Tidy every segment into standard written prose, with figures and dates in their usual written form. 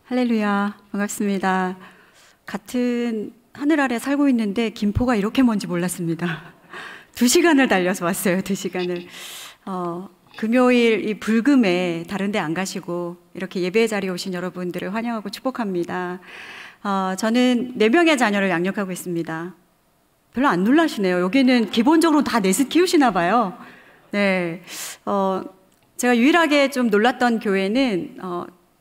할렐루야, 반갑습니다. 같은 하늘 아래 살고 있는데 김포가 이렇게 먼지 몰랐습니다. 2시간을 달려서 왔어요. 2시간을. 금요일 이 불금에 다른 데 안 가시고 이렇게 예배 자리에 오신 여러분들을 환영하고 축복합니다. 저는 4명의 자녀를 양육하고 있습니다. 별로 안 놀라시네요. 여기는 기본적으로 다 넷을 키우시나 봐요. 네. 제가 유일하게 좀 놀랐던 교회는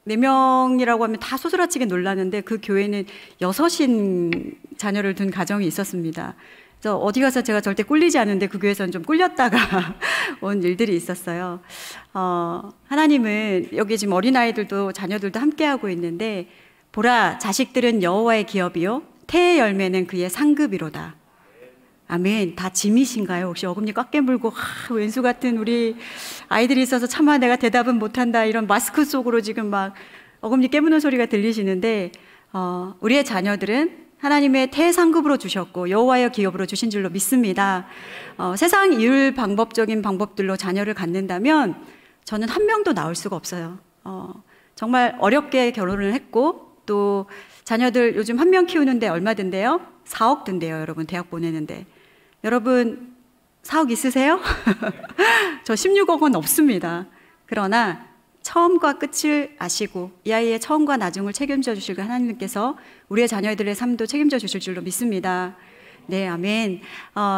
4명이라고 하면 다 소스라치게 놀랐는데, 그 교회는 6인 자녀를 둔 가정이 있었습니다. 그래서 어디 가서 제가 절대 꿀리지 않은데 그 교회에서는 좀 꿀렸다가 온 일들이 있었어요. 하나님은 여기 지금 어린아이들도 자녀들도 함께하고 있는데, 보라, 자식들은 여호와의 기업이요 태의 열매는 그의 상급이로다. 아멘. 다 짐이신가요? 혹시 어금니 꽉 깨물고 왼수 같은 우리 아이들이 있어서 차마 내가 대답은 못한다, 이런 마스크 속으로 지금 막 어금니 깨무는 소리가 들리시는데, 우리의 자녀들은 하나님의 태상급으로 주셨고 여호와의 기업으로 주신 줄로 믿습니다. 세상 이율 방법적인 방법들로 자녀를 갖는다면 저는 한 명도 낳을 수가 없어요. 정말 어렵게 결혼을 했고, 또 자녀들 요즘 한 명 키우는데 얼마 든대요? 4억 든대요. 여러분, 대학 보내는데. 여러분 4억 있으세요? 저 16억 원 없습니다. 그러나 처음과 끝을 아시고 이 아이의 처음과 나중을 책임져 주실 하나님께서 우리의 자녀들의 삶도 책임져 주실 줄로 믿습니다. 네, 아멘.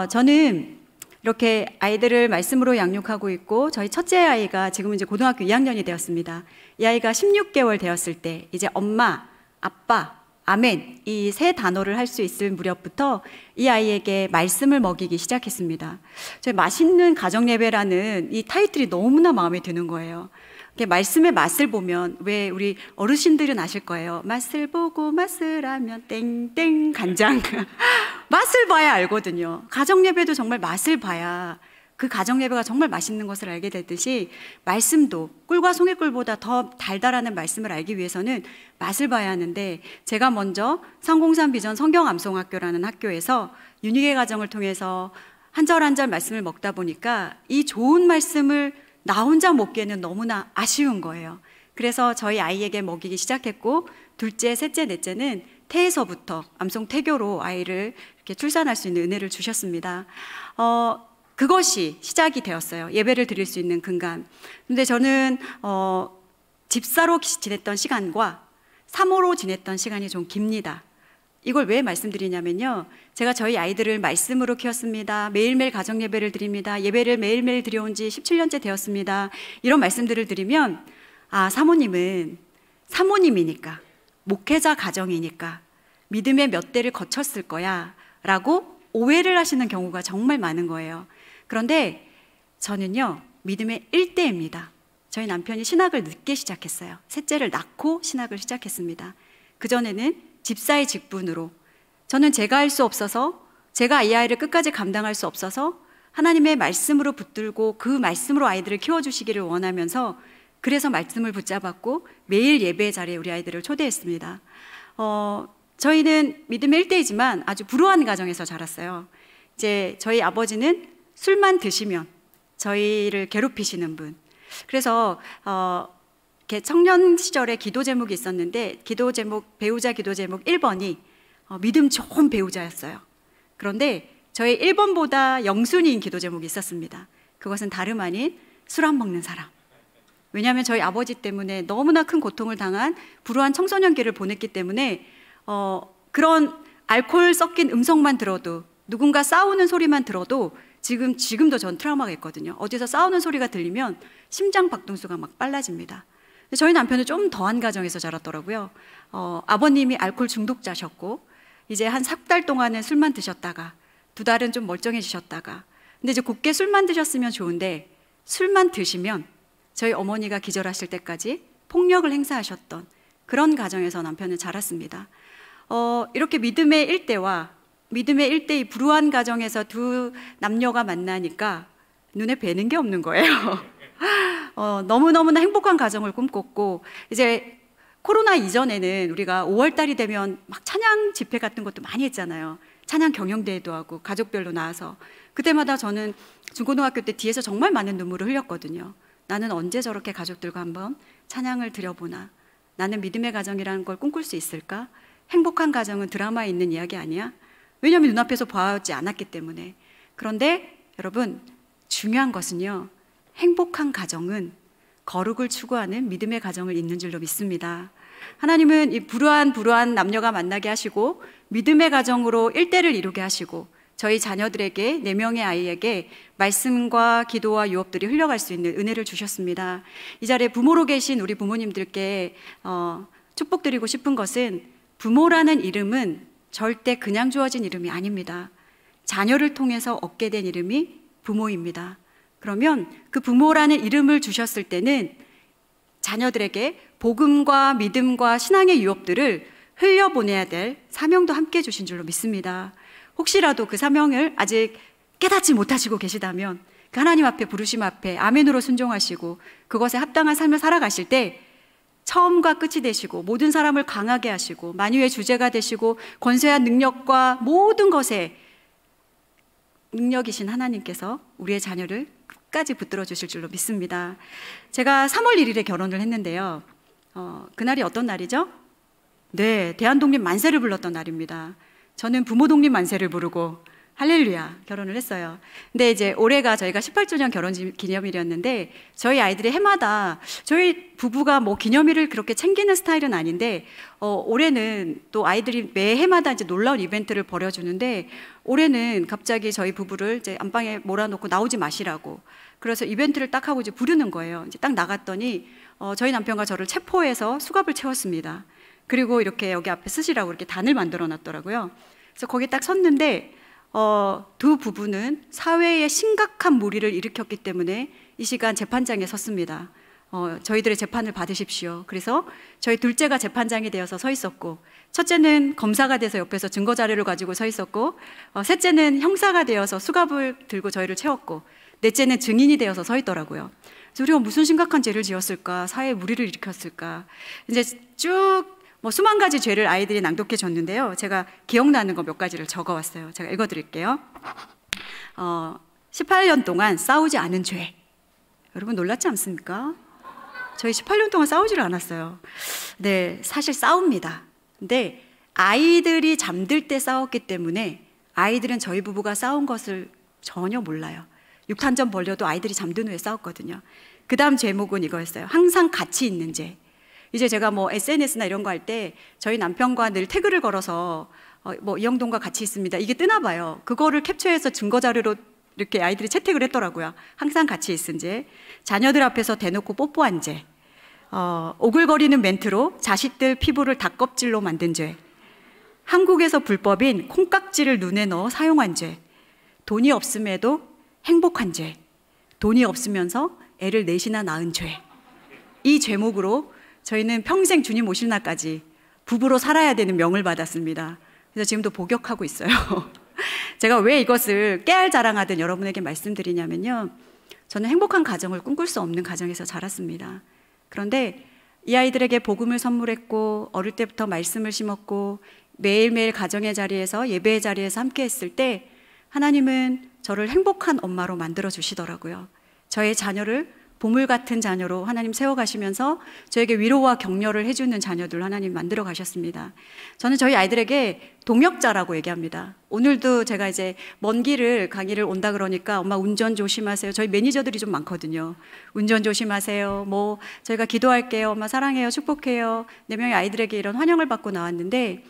저는 이렇게 아이들을 말씀으로 양육하고 있고, 저희 첫째 아이가 지금은 이제 고등학교 2학년이 되었습니다. 이 아이가 16개월 되었을 때 이제 엄마, 아빠, 아멘, 이 3단어를 할 수 있을 무렵부터 이 아이에게 말씀을 먹이기 시작했습니다. 저희 맛있는 가정예배라는 이 타이틀이 너무나 마음에 드는 거예요. 말씀의 맛을 보면, 왜 우리 어르신들은 아실 거예요. 맛을 보고 맛을 하면 땡땡 간장. 맛을 봐야 알거든요. 가정예배도 정말 맛을 봐야 그 가정예배가 정말 맛있는 것을 알게 되듯이, 말씀도 꿀과 송이꿀보다 더 달달하는 말씀을 알기 위해서는 맛을 봐야 하는데, 제가 먼저 상공산 비전 성경암송학교라는 학교에서 윤희계 가정을 통해서 한 절 한 절 말씀을 먹다 보니까 이 좋은 말씀을 나 혼자 먹기에는 너무나 아쉬운 거예요. 그래서 저희 아이에게 먹이기 시작했고, 둘째, 셋째, 넷째는 태에서부터 암송 태교로 아이를 이렇게 출산할 수 있는 은혜를 주셨습니다. 그것이 시작이 되었어요. 예배를 드릴 수 있는 근간. 근데 저는 집사로 지냈던 시간과 사모로 지냈던 시간이 좀 깁니다. 이걸 왜 말씀드리냐면요, 제가 저희 아이들을 말씀으로 키웠습니다. 매일매일 가정예배를 드립니다. 예배를 매일매일 드려온 지 17년째 되었습니다. 이런 말씀들을 드리면, 사모님은 사모님이니까, 목회자 가정이니까 믿음의 몇 대를 거쳤을 거야 라고 오해를 하시는 경우가 정말 많은 거예요. 그런데 저는요, 믿음의 1대입니다. 저희 남편이 신학을 늦게 시작했어요. 셋째를 낳고 신학을 시작했습니다. 그전에는 집사의 직분으로, 저는 제가 할 수 없어서, 제가 이 아이를 끝까지 감당할 수 없어서 하나님의 말씀으로 붙들고 그 말씀으로 아이들을 키워주시기를 원하면서, 그래서 말씀을 붙잡았고 매일 예배 자리에 우리 아이들을 초대했습니다. 저희는 믿음의 1대이지만 아주 불우한 가정에서 자랐어요. 이제 저희 아버지는 술만 드시면 저희를 괴롭히시는 분. 그래서 청년 시절에 기도 제목이 있었는데, 기도 제목, 배우자 기도 제목 1번이 믿음 좋은 배우자였어요. 그런데 저희 1번보다 영순이인 기도 제목이 있었습니다. 그것은 다름 아닌 술 안 먹는 사람. 왜냐하면 저희 아버지 때문에 너무나 큰 고통을 당한 불우한 청소년기를 보냈기 때문에, 그런 알코올 섞인 음성만 들어도, 누군가 싸우는 소리만 들어도 지금도 전 트라우마가 있거든요. 어디서 싸우는 소리가 들리면 심장 박동수가 막 빨라집니다. 저희 남편은 좀 더한 가정에서 자랐더라고요. 아버님이 알코올 중독자셨고, 이제 한 4달 동안은 술만 드셨다가 2달은 좀 멀쩡해지셨다가, 근데 이제 곱게 술만 드셨으면 좋은데 술만 드시면 저희 어머니가 기절하실 때까지 폭력을 행사하셨던 그런 가정에서 남편은 자랐습니다. 이렇게 믿음의 1대와 믿음의 1대의 불우한 가정에서 두 남녀가 만나니까 눈에 뵈는 게 없는 거예요. 너무너무나 행복한 가정을 꿈꿨고, 이제 코로나 이전에는 우리가 5월 달이 되면 막 찬양 집회 같은 것도 많이 했잖아요. 찬양 경영대회도 하고 가족별로 나와서 그때마다 저는 중고등학교 때 뒤에서 정말 많은 눈물을 흘렸거든요. 나는 언제 저렇게 가족들과 한번 찬양을 드려보나. 나는 믿음의 가정이라는 걸 꿈꿀 수 있을까? 행복한 가정은 드라마에 있는 이야기 아니야? 왜냐하면 눈앞에서 봐오지 않았기 때문에. 그런데 여러분, 중요한 것은요, 행복한 가정은 거룩을 추구하는 믿음의 가정을 잇는 줄로 믿습니다. 하나님은 이 불우한 남녀가 만나게 하시고 믿음의 가정으로 일대를 이루게 하시고 저희 자녀들에게 4명의 아이에게 말씀과 기도와 유업들이 흘러갈 수 있는 은혜를 주셨습니다. 이 자리에 부모로 계신 우리 부모님들께 축복드리고 싶은 것은 부모라는 이름은 절대 그냥 주어진 이름이 아닙니다. 자녀를 통해서 얻게 된 이름이 부모입니다. 그러면 그 부모라는 이름을 주셨을 때는 자녀들에게 복음과 믿음과 신앙의 유업들을 흘려보내야 될 사명도 함께 주신 줄로 믿습니다. 혹시라도 그 사명을 아직 깨닫지 못하시고 계시다면 그 하나님 앞에 부르심 앞에 아멘으로 순종하시고 그것에 합당한 삶을 살아가실 때 처음과 끝이 되시고 모든 사람을 강하게 하시고 만유의 주제가 되시고 권세한 능력과 모든 것에 능력이신 하나님께서 우리의 자녀를 끝까지 붙들어 주실 줄로 믿습니다. 제가 3월 1일에 결혼을 했는데요. 그날이 어떤 날이죠? 네, 대한독립 만세를 불렀던 날입니다. 저는 부모 독립 만세를 부르고 할렐루야 결혼을 했어요. 근데 이제 올해가 저희가 18주년 결혼 기념일이었는데 저희 아이들이 해마다 저희 부부가 뭐 기념일을 그렇게 챙기는 스타일은 아닌데 올해는 또 아이들이 매해마다 이제 놀라운 이벤트를 벌여주는데 올해는 갑자기 저희 부부를 이제 안방에 몰아놓고 나오지 마시라고 그래서 이벤트를 딱 하고 이제 부르는 거예요. 이제 딱 나갔더니 저희 남편과 저를 체포해서 수갑을 채웠습니다. 그리고 이렇게 여기 앞에 쓰시라고 이렇게 단을 만들어 놨더라고요. 그래서 거기 딱 섰는데 두 부부는 사회에 심각한 무리를 일으켰기 때문에 이 시간 재판장에 섰습니다. 저희들의 재판을 받으십시오. 그래서 저희 둘째가 재판장이 되어서 서 있었고 첫째는 검사가 돼서 옆에서 증거 자료를 가지고 서 있었고 셋째는 형사가 되어서 수갑을 들고 저희를 채웠고 넷째는 증인이 되어서 서 있더라고요. 그래서 우리가 무슨 심각한 죄를 지었을까? 사회에 무리를 일으켰을까? 이제 쭉 수만 가지 죄를 아이들이 낭독해 줬는데요. 제가 기억나는 거 몇 가지를 적어왔어요. 제가 읽어드릴게요. 18년 동안 싸우지 않은 죄. 여러분 놀랐지 않습니까? 저희 18년 동안 싸우지를 않았어요. 네, 사실 싸웁니다. 근데 아이들이 잠들 때 싸웠기 때문에 아이들은 저희 부부가 싸운 것을 전혀 몰라요. 육탄전 벌려도 아이들이 잠든 후에 싸웠거든요. 그 다음 제목은 이거였어요. 항상 같이 있는 죄. 이제 제가 SNS나 이런 거 할 때 저희 남편과 늘 태그를 걸어서 이영동과 같이 있습니다. 이게 뜨나 봐요. 그거를 캡처해서 증거자료로 이렇게 아이들이 채택을 했더라고요. 항상 같이 있은 죄. 자녀들 앞에서 대놓고 뽀뽀한 죄. 오글거리는 멘트로 자식들 피부를 닭껍질로 만든 죄. 한국에서 불법인 콩깍지를 눈에 넣어 사용한 죄. 돈이 없음에도 행복한 죄. 돈이 없으면서 애를 넷이나 낳은 죄. 이 제목으로 저희는 평생 주님 오실 날까지 부부로 살아야 되는 명을 받았습니다. 그래서 지금도 복역하고 있어요. 제가 왜 이것을 깨알 자랑하듯 여러분에게 말씀드리냐면요. 저는 행복한 가정을 꿈꿀 수 없는 가정에서 자랐습니다. 그런데 이 아이들에게 복음을 선물했고 어릴 때부터 말씀을 심었고 매일매일 가정의 자리에서 예배의 자리에서 함께 했을 때 하나님은 저를 행복한 엄마로 만들어 주시더라고요. 저의 자녀를 보물 같은 자녀로 하나님 세워가시면서 저에게 위로와 격려를 해주는 자녀들 하나님 만들어 가셨습니다. 저는 저희 아이들에게 동역자라고 얘기합니다. 오늘도 제가 이제 먼 길을 강의를 온다 그러니까 엄마 운전 조심하세요. 저희 매니저들이 좀 많거든요. 운전 조심하세요. 저희가 기도할게요. 엄마 사랑해요. 축복해요. 4명의 아이들에게 이런 환영을 받고 나왔는데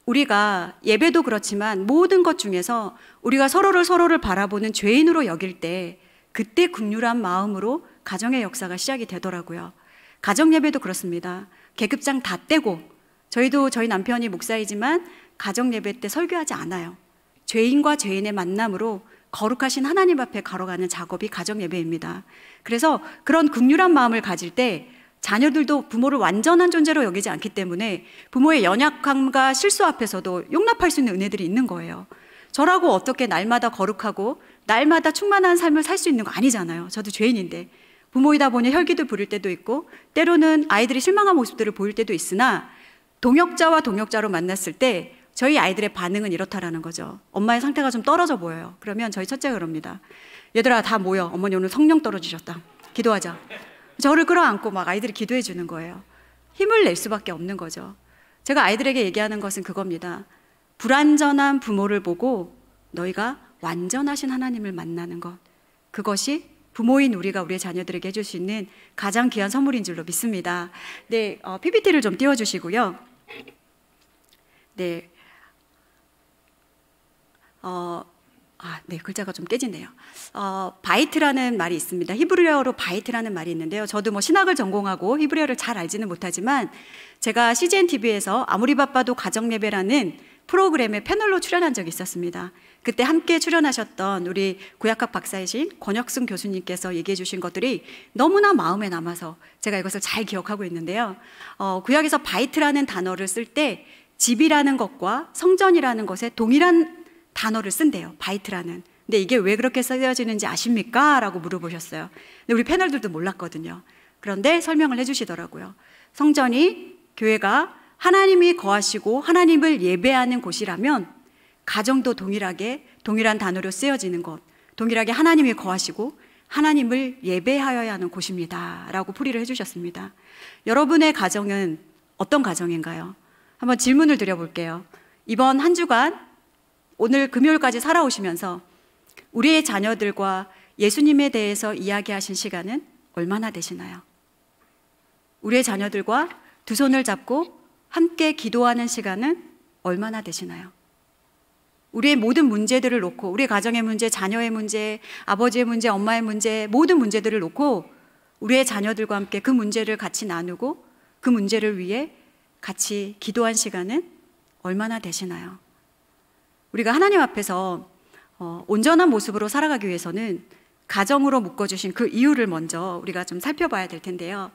우리가 예배도 그렇지만 모든 것 중에서 우리가 서로를 바라보는 죄인으로 여길 때 그때 긍휼한 마음으로 가정의 역사가 시작이 되더라고요. 가정 예배도 그렇습니다. 계급장 다 떼고 저희도 저희 남편이 목사이지만 가정 예배 때 설교하지 않아요. 죄인과 죄인의 만남으로 거룩하신 하나님 앞에 걸어가는 작업이 가정 예배입니다. 그래서 그런 긍휼한 마음을 가질 때 자녀들도 부모를 완전한 존재로 여기지 않기 때문에 부모의 연약함과 실수 앞에서도 용납할 수 있는 은혜들이 있는 거예요. 저라고 어떻게 날마다 거룩하고 날마다 충만한 삶을 살 수 있는 거 아니잖아요. 저도 죄인인데 부모이다 보니 혈기도 부릴 때도 있고 때로는 아이들이 실망한 모습들을 보일 때도 있으나 동역자와 동역자로 만났을 때 저희 아이들의 반응은 이렇다라는 거죠. 엄마의 상태가 좀 떨어져 보여요. 그러면 저희 첫째가 그럽니다. 얘들아 다 모여. 어머니 오늘 성령 떨어지셨다. 기도하자. 저를 끌어안고 막 아이들이 기도해 주는 거예요. 힘을 낼 수밖에 없는 거죠. 제가 아이들에게 얘기하는 것은 그겁니다. 불완전한 부모를 보고 너희가 완전하신 하나님을 만나는 것. 그것이 부모인 우리가 우리의 자녀들에게 해줄 수 있는 가장 귀한 선물인 줄로 믿습니다. 네, PPT를 좀 띄워주시고요. 네. 네, 글자가 좀 깨지네요. 바이트라는 말이 있습니다. 히브리어로 바이트라는 말이 있는데요. 저도 뭐 신학을 전공하고 히브리어를 잘 알지는 못하지만 제가 CGN TV에서 아무리 바빠도 가정예배라는 프로그램에 패널로 출연한 적이 있었습니다. 그때 함께 출연하셨던 우리 구약학 박사이신 권혁승 교수님께서 얘기해 주신 것들이 너무나 마음에 남아서 제가 이것을 잘 기억하고 있는데요. 구약에서 바이트라는 단어를 쓸 때 집이라는 것과 성전이라는 것에 동일한 단어를 쓴대요. 바이트라는. 근데 이게 왜 그렇게 쓰여지는지 아십니까? 라고 물어보셨어요. 근데 우리 패널들도 몰랐거든요. 그런데 설명을 해주시더라고요. 성전이, 교회가 하나님이 거하시고 하나님을 예배하는 곳이라면 가정도 동일한 단어로 쓰여지는 것, 동일하게 하나님이 거하시고 하나님을 예배하여야 하는 곳입니다 라고 풀이를 해주셨습니다. 여러분의 가정은 어떤 가정인가요? 한번 질문을 드려볼게요. 이번 한 주간 오늘 금요일까지 살아오시면서 우리의 자녀들과 예수님에 대해서 이야기하신 시간은 얼마나 되시나요? 우리의 자녀들과 두 손을 잡고 함께 기도하는 시간은 얼마나 되시나요? 우리의 모든 문제들을 놓고, 우리 가정의 문제, 자녀의 문제, 아버지의 문제, 엄마의 문제, 모든 문제들을 놓고 우리의 자녀들과 함께 그 문제를 같이 나누고 그 문제를 위해 같이 기도한 시간은 얼마나 되시나요? 우리가 하나님 앞에서 온전한 모습으로 살아가기 위해서는 가정으로 묶어주신 그 이유를 먼저 우리가 좀 살펴봐야 될 텐데요.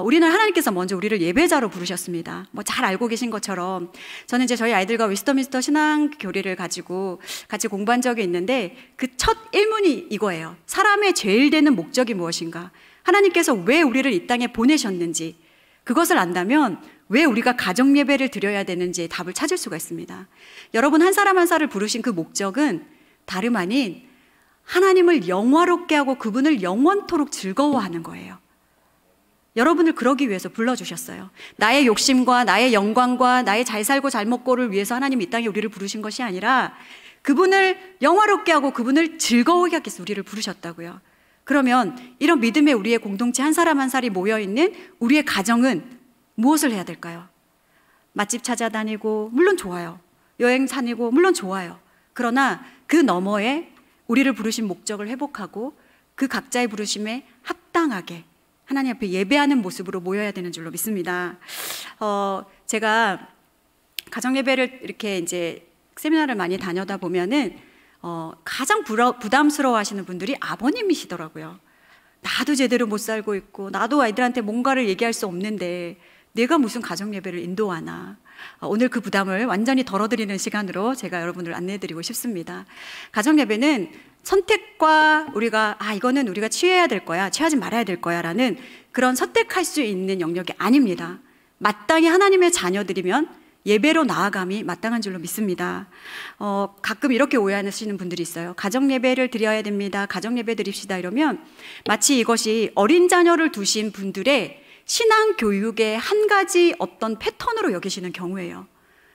우리는 하나님께서 먼저 우리를 예배자로 부르셨습니다. 뭐 잘 알고 계신 것처럼 저는 이제 저희 아이들과 웨스터민스터 신앙 교리를 가지고 같이 공부한 적이 있는데 그 첫 일문이 이거예요. 사람의 제일 되는 목적이 무엇인가? 하나님께서 왜 우리를 이 땅에 보내셨는지 그것을 안다면 왜 우리가 가정 예배를 드려야 되는지의 답을 찾을 수가 있습니다. 여러분 한 사람 한 사람을 부르신 그 목적은 다름 아닌 하나님을 영화롭게 하고 그분을 영원토록 즐거워하는 거예요. 여러분을 그러기 위해서 불러주셨어요. 나의 욕심과 나의 영광과 나의 잘 살고 잘 먹고를 위해서 하나님 이 땅에 우리를 부르신 것이 아니라 그분을 영화롭게 하고 그분을 즐거워하기 위해서 우리를 부르셨다고요. 그러면 이런 믿음의 우리의 공동체 한 사람 한 사람이 모여있는 우리의 가정은 무엇을 해야 될까요? 맛집 찾아다니고 물론 좋아요. 여행 다니고 물론 좋아요. 그러나 그 너머에 우리를 부르신 목적을 회복하고 그 각자의 부르심에 합당하게 하나님 앞에 예배하는 모습으로 모여야 되는 줄로 믿습니다. 제가 가정 예배를 이렇게 이제 세미나를 많이 다녀다 보면은 가장 부담스러워 하시는 분들이 아버님이시더라고요. 나도 제대로 못 살고 있고 나도 아이들한테 뭔가를 얘기할 수 없는데 내가 무슨 가정 예배를 인도하나. 오늘 그 부담을 완전히 덜어드리는 시간으로 제가 여러분을 안내해드리고 싶습니다. 가정 예배는 선택과 우리가 이거는 우리가 취해야 될 거야, 취하지 말아야 될 거야 라는 그런 선택할 수 있는 영역이 아닙니다. 마땅히 하나님의 자녀들이면 예배로 나아감이 마땅한 줄로 믿습니다. 가끔 이렇게 오해하시는 분들이 있어요. 가정 예배를 드려야 됩니다. 가정 예배 드립시다 이러면 마치 이것이 어린 자녀를 두신 분들의 신앙 교육의 한 가지 어떤 패턴으로 여기시는 경우예요.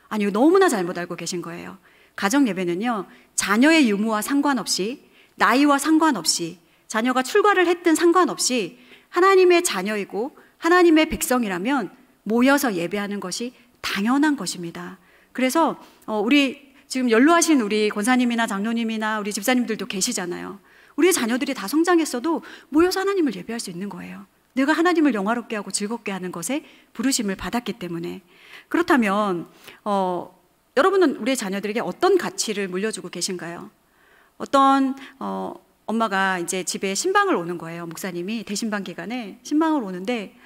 아니요, 너무나 잘못 알고 계신 거예요. 가정 예배는요, 자녀의 유무와 상관없이, 나이와 상관없이, 자녀가 출가를 했든 상관없이 하나님의 자녀이고 하나님의 백성이라면 모여서 예배하는 것이 당연한 것입니다. 그래서 우리 지금 연로하신 우리 권사님이나 장로님이나 우리 집사님들도 계시잖아요. 우리의 자녀들이 다 성장했어도 모여서 하나님을 예배할 수 있는 거예요. 내가 하나님을 영화롭게 하고 즐겁게 하는 것에 부르심을 받았기 때문에. 그렇다면 여러분은 우리의 자녀들에게 어떤 가치를 물려주고 계신가요? 어떤 엄마가 이제 집에 신방을 오는 거예요. 목사님이 대신방 기간에 신방을 오는데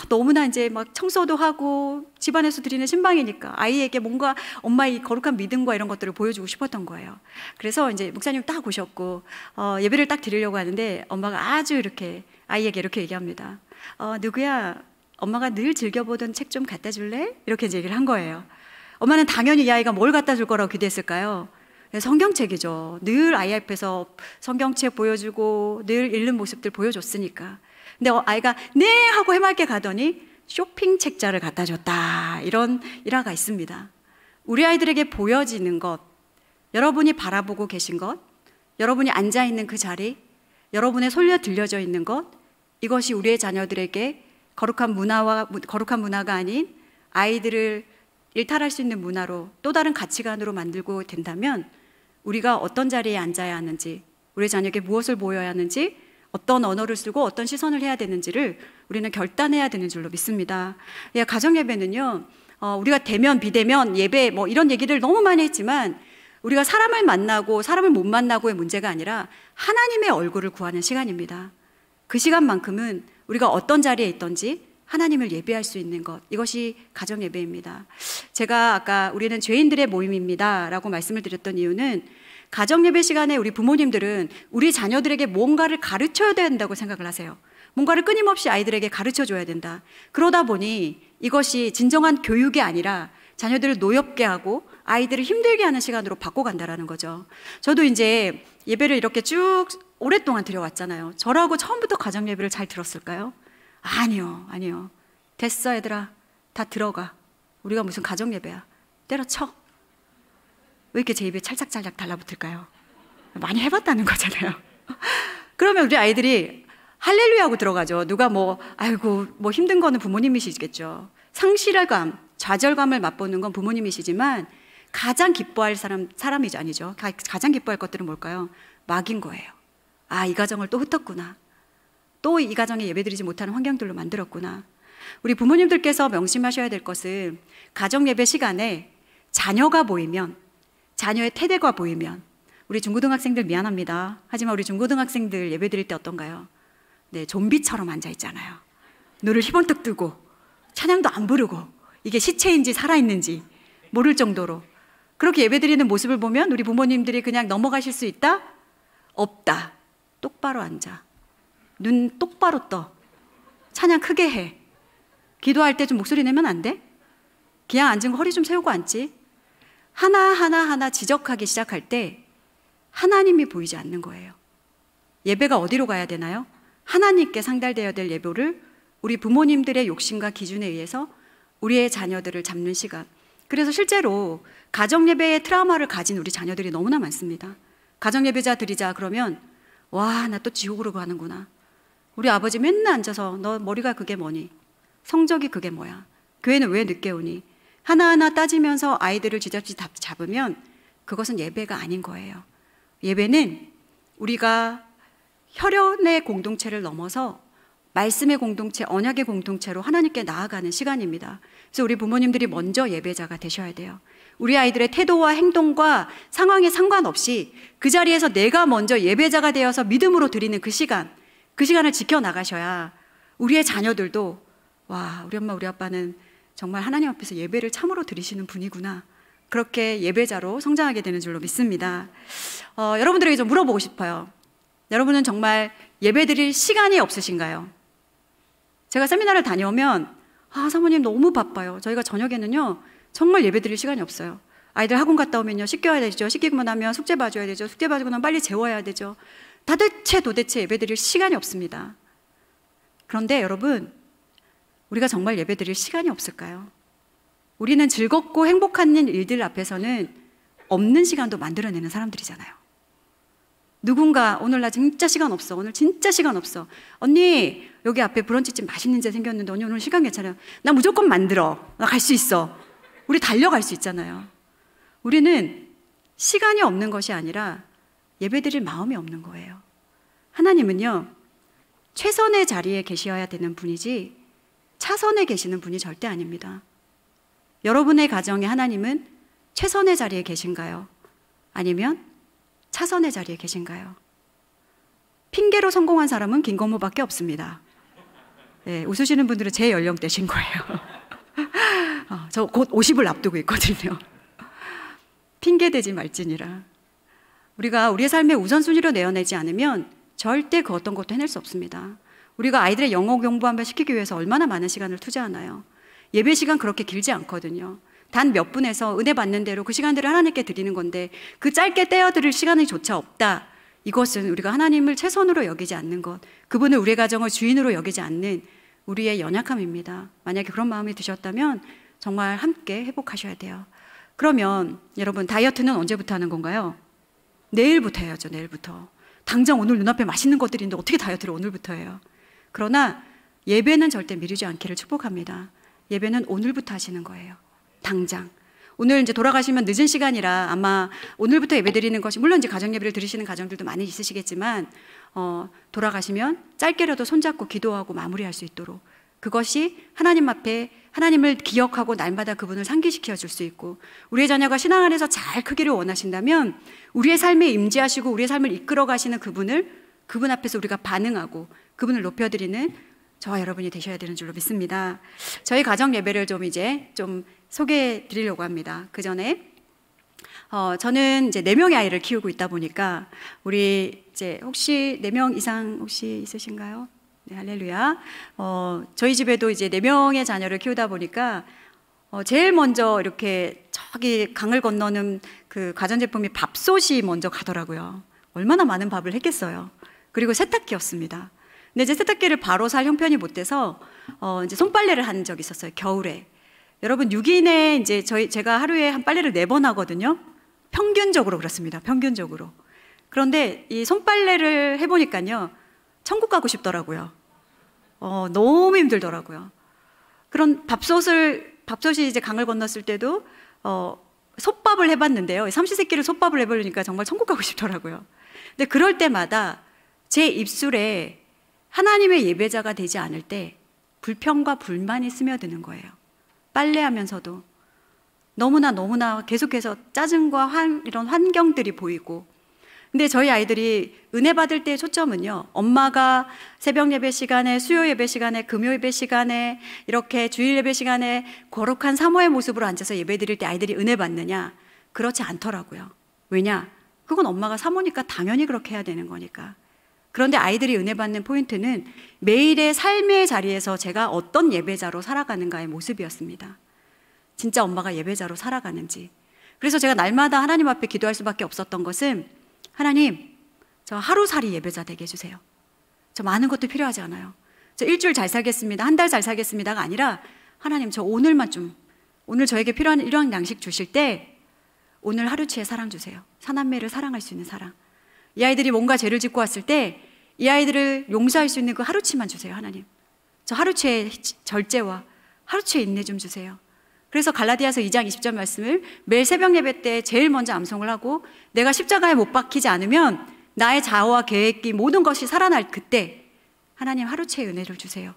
너무나 이제 막 청소도 하고 집안에서 드리는 신방이니까 아이에게 뭔가 엄마의 거룩한 믿음과 이런 것들을 보여주고 싶었던 거예요. 그래서 이제 목사님 딱 오셨고 예배를 딱 드리려고 하는데 엄마가 아주 이렇게 아이에게 이렇게 얘기합니다. 누구야, 엄마가 늘 즐겨보던 책 좀 갖다 줄래? 이렇게 이제 얘기를 한 거예요. 엄마는 당연히 이 아이가 뭘 갖다 줄 거라고 기대했을까요? 성경책이죠. 늘 아이 앞에서 성경책 보여주고 늘 읽는 모습들 보여줬으니까. 근데 아이가 네 하고 해맑게 가더니 쇼핑 책자를 갖다 줬다. 이런 일화가 있습니다. 우리 아이들에게 보여지는 것, 여러분이 바라보고 계신 것, 여러분이 앉아있는 그 자리, 여러분의 솔려 들려져 있는 것, 이것이 우리의 자녀들에게 거룩한 문화가 아닌 아이들을 일탈할 수 있는 문화로 또 다른 가치관으로 만들고 된다면 우리가 어떤 자리에 앉아야 하는지, 우리 자녀에게 무엇을 보여야 하는지, 어떤 언어를 쓰고 어떤 시선을 해야 되는지를 우리는 결단해야 되는 줄로 믿습니다. 가정예배는요, 우리가 대면, 비대면, 예배 뭐 이런 얘기를 너무 많이 했지만 우리가 사람을 만나고 사람을 못 만나고의 문제가 아니라 하나님의 얼굴을 구하는 시간입니다. 그 시간만큼은 우리가 어떤 자리에 있든지 하나님을 예배할 수 있는 것, 이것이 가정예배입니다. 제가 아까 우리는 죄인들의 모임입니다 라고 말씀을 드렸던 이유는 가정예배 시간에 우리 부모님들은 우리 자녀들에게 뭔가를 가르쳐야 된다고 생각을 하세요. 뭔가를 끊임없이 아이들에게 가르쳐 줘야 된다. 그러다 보니 이것이 진정한 교육이 아니라 자녀들을 노엽게 하고 아이들을 힘들게 하는 시간으로 바꿔간다라는 거죠. 저도 이제 예배를 이렇게 쭉 오랫동안 드려왔잖아요. 저라고 처음부터 가정예배를 잘 들었을까요? 아니요. 됐어 얘들아, 다 들어가. 우리가 무슨 가정예배야. 때려쳐. 왜 이렇게 제 입에 찰싹찰싹 달라붙을까요? 많이 해봤다는 거잖아요. 그러면 우리 아이들이 할렐루야 하고 들어가죠. 누가 아이고 힘든 거는 부모님이시겠죠. 상실감, 좌절감을 맛보는 건 부모님이시지만 가장 기뻐할 사람이죠. 아니죠. 가장 기뻐할 것들은 뭘까요? 막인 거예요. 이 가정을 또 흩었구나. 또 이 가정에 예배드리지 못하는 환경들로 만들었구나. 우리 부모님들께서 명심하셔야 될 것은 가정예배 시간에 자녀가 보이면, 자녀의 태도가 보이면, 우리 중고등학생들 미안합니다. 하지만 우리 중고등학생들 예배드릴 때 어떤가요? 네, 좀비처럼 앉아있잖아요. 눈을 희번뜩 뜨고 찬양도 안 부르고 이게 시체인지 살아있는지 모를 정도로 그렇게 예배드리는 모습을 보면 우리 부모님들이 그냥 넘어가실 수 있다? 없다. 똑바로 앉아. 눈 똑바로 떠. 찬양 크게 해. 기도할 때 좀 목소리 내면 안 돼? 그냥 앉은 거 허리 좀 세우고 앉지. 하나하나 지적하기 시작할 때 하나님이 보이지 않는 거예요. 예배가 어디로 가야 되나요? 하나님께 상달되어야 될 예배를 우리 부모님들의 욕심과 기준에 의해서 우리의 자녀들을 잡는 시간. 그래서 실제로 가정예배의 트라우마를 가진 우리 자녀들이 너무나 많습니다. 가정예배자 드리자 그러면 와, 나 또 지옥으로 가는구나. 우리 아버지 맨날 앉아서 너 머리가 그게 뭐니? 성적이 그게 뭐야? 교회는 왜 늦게 오니? 하나하나 따지면서 아이들을 쥐잡지 잡으면 그것은 예배가 아닌 거예요. 예배는 우리가 혈연의 공동체를 넘어서 말씀의 공동체, 언약의 공동체로 하나님께 나아가는 시간입니다. 그래서 우리 부모님들이 먼저 예배자가 되셔야 돼요. 우리 아이들의 태도와 행동과 상황에 상관없이 그 자리에서 내가 먼저 예배자가 되어서 믿음으로 드리는 그 시간을 지켜나가셔야 우리의 자녀들도 와, 우리 엄마 우리 아빠는 정말 하나님 앞에서 예배를 참으로 드리시는 분이구나, 그렇게 예배자로 성장하게 되는 줄로 믿습니다. 여러분들에게 좀 물어보고 싶어요. 여러분은 정말 예배 드릴 시간이 없으신가요? 제가 세미나를 다녀오면 사모님 너무 바빠요. 저희가 저녁에는요 정말 예배 드릴 시간이 없어요. 아이들 학원 갔다 오면요 씻겨야 되죠. 씻기고 나면 숙제 봐줘야 되죠. 숙제 봐주고 나면 빨리 재워야 되죠. 도대체 예배 드릴 시간이 없습니다. 그런데 여러분, 우리가 정말 예배 드릴 시간이 없을까요? 우리는 즐겁고 행복한 일들 앞에서는 없는 시간도 만들어내는 사람들이잖아요. 누군가 오늘 나 진짜 시간 없어. 오늘 진짜 시간 없어. 언니 여기 앞에 브런치집 맛있는 데 생겼는데 언니 오늘 시간 괜찮아요? 나 무조건 만들어. 나 갈 수 있어. 우리 달려갈 수 있잖아요. 우리는 시간이 없는 것이 아니라 예배드릴 마음이 없는 거예요. 하나님은요 최선의 자리에 계셔야 되는 분이지 차선에 계시는 분이 절대 아닙니다. 여러분의 가정에 하나님은 최선의 자리에 계신가요? 아니면 차선의 자리에 계신가요? 핑계로 성공한 사람은 김건모밖에 없습니다. 네, 웃으시는 분들은 제 연령대신 거예요. 저 곧 50을 앞두고 있거든요. 핑계대지 말지니라. 우리가 우리의 삶의 우선순위로 내어내지 않으면 절대 그 어떤 것도 해낼 수 없습니다. 우리가 아이들의 영어 공부 한번 시키기 위해서 얼마나 많은 시간을 투자하나요? 예배 시간 그렇게 길지 않거든요. 단 몇 분에서 은혜 받는 대로 그 시간들을 하나님께 드리는 건데 그 짧게 떼어드릴 시간이 조차 없다. 이것은 우리가 하나님을 최선으로 여기지 않는 것, 그분을 우리의 가정을 주인으로 여기지 않는 우리의 연약함입니다. 만약에 그런 마음이 드셨다면 정말 함께 회복하셔야 돼요. 그러면 여러분, 다이어트는 언제부터 하는 건가요? 내일부터 해야죠. 내일부터. 당장 오늘 눈앞에 맛있는 것들이 있는데 어떻게 다이어트를 오늘부터 해요? 그러나 예배는 절대 미루지 않기를 축복합니다. 예배는 오늘부터 하시는 거예요. 당장. 오늘 이제 돌아가시면 늦은 시간이라 아마 오늘부터 예배 드리는 것이, 물론 이제 가정 예배를 드리시는 가정들도 많이 있으시겠지만 돌아가시면 짧게라도 손잡고 기도하고 마무리할 수 있도록, 그것이 하나님 앞에 하나님을 기억하고 날마다 그분을 상기시켜 줄 수 있고, 우리의 자녀가 신앙 안에서 잘 크기를 원하신다면 우리의 삶에 임재하시고 우리의 삶을 이끌어 가시는 그분 앞에서 우리가 반응하고 그분을 높여드리는 저와 여러분이 되셔야 되는 줄로 믿습니다. 저희 가정 예배를 좀 소개해 드리려고 합니다. 그 전에 저는 이제 4명의 아이를 키우고 있다 보니까 우리 이제 혹시 4명 이상 혹시 있으신가요? 네, 할렐루야. 저희 집에도 이제 4명의 자녀를 키우다 보니까 제일 먼저 이렇게 저기 강을 건너는 그 가전제품이 밥솥이 먼저 가더라고요. 얼마나 많은 밥을 했겠어요. 그리고 세탁기였습니다. 근데 이제 세탁기를 바로 살 형편이 못 돼서 이제 손빨래를 한 적이 있었어요. 겨울에. 여러분, 6인에 이제 제가 하루에 한 빨래를 4번 하거든요. 평균적으로 그렇습니다. 평균적으로. 그런데 이 손빨래를 해보니까요, 천국 가고 싶더라고요. 너무 힘들더라고요. 그런 밥솥이 이제 강을 건넜을 때도 솥밥을 해봤는데요. 삼시세끼를 솥밥을 해보려니까 정말 천국 가고 싶더라고요. 근데 그럴 때마다 제 입술에 하나님의 예배자가 되지 않을 때 불평과 불만이 스며드는 거예요. 빨래하면서도 너무나 계속해서 짜증과 이런 환경들이 보이고. 근데 저희 아이들이 은혜 받을 때의 초점은요, 엄마가 새벽 예배 시간에, 수요 예배 시간에, 금요 예배 시간에, 이렇게 주일 예배 시간에 거룩한 사모의 모습으로 앉아서 예배 드릴 때 아이들이 은혜 받느냐? 그렇지 않더라고요. 왜냐? 그건 엄마가 사모니까 당연히 그렇게 해야 되는 거니까. 그런데 아이들이 은혜 받는 포인트는 매일의 삶의 자리에서 제가 어떤 예배자로 살아가는가의 모습이었습니다. 진짜 엄마가 예배자로 살아가는지. 그래서 제가 날마다 하나님 앞에 기도할 수밖에 없었던 것은, 하나님, 저 하루살이 예배자 되게 해주세요. 저 많은 것도 필요하지 않아요. 저 일주일 잘 살겠습니다, 한 달 잘 살겠습니다가 아니라, 하나님, 저 오늘만 좀, 오늘 저에게 필요한 일용 양식 주실 때 오늘 하루치의 사랑 주세요. 사남매를 사랑할 수 있는 사랑. 이 아이들이 뭔가 죄를 짓고 왔을 때 이 아이들을 용서할 수 있는 그 하루치만 주세요. 하나님, 저 하루치의 절제와 하루치의 인내 좀 주세요. 그래서 갈라디아서 2장 20절 말씀을 매일 새벽 예배 때 제일 먼저 암송을 하고, 내가 십자가에 못 박히지 않으면 나의 자아와 계획이 모든 것이 살아날 그때 하나님 하루치의 은혜를 주세요.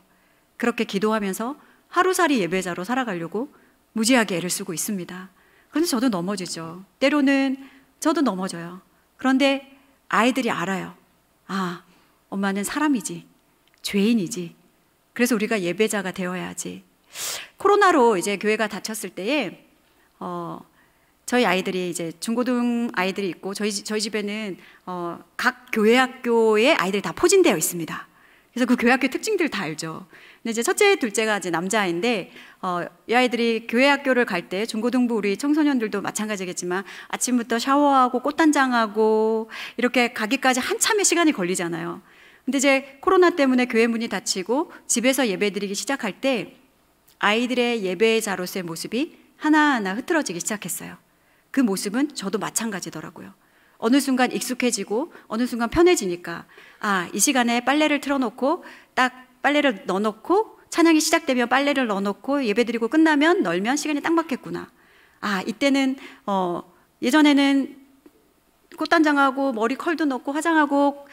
그렇게 기도하면서 하루살이 예배자로 살아가려고 무지하게 애를 쓰고 있습니다. 그런데 저도 넘어지죠. 때로는 저도 넘어져요. 그런데 아이들이 알아요. 아, 엄마는 사람이지, 죄인이지. 그래서 우리가 예배자가 되어야지. 코로나로 이제 교회가 닫혔을 때에 저희 아이들이 이제 중고등 아이들이 있고, 저희 집에는 각 교회 학교에 아이들이 다 포진되어 있습니다. 그래서 그 교회 학교 특징들 다 알죠. 근데 이제 첫째, 둘째가 이제 남자아이인데 이 아이들이 교회 학교를 갈 때, 중고등부 우리 청소년들도 마찬가지겠지만 아침부터 샤워하고 꽃단장하고 이렇게 가기까지 한참의 시간이 걸리잖아요. 근데 이제 코로나 때문에 교회 문이 닫히고 집에서 예배드리기 시작할 때 아이들의 예배자로서의 모습이 하나하나 흐트러지기 시작했어요. 그 모습은 저도 마찬가지더라고요. 어느 순간 익숙해지고 어느 순간 편해지니까, 아, 이 시간에 빨래를 틀어놓고 딱 빨래를 넣어놓고 찬양이 시작되면 빨래를 넣어놓고 예배드리고 끝나면 널면 시간이 딱 맞겠구나. 아, 이때는 예전에는 꽃단장하고 머리 컬도 넣고 화장하고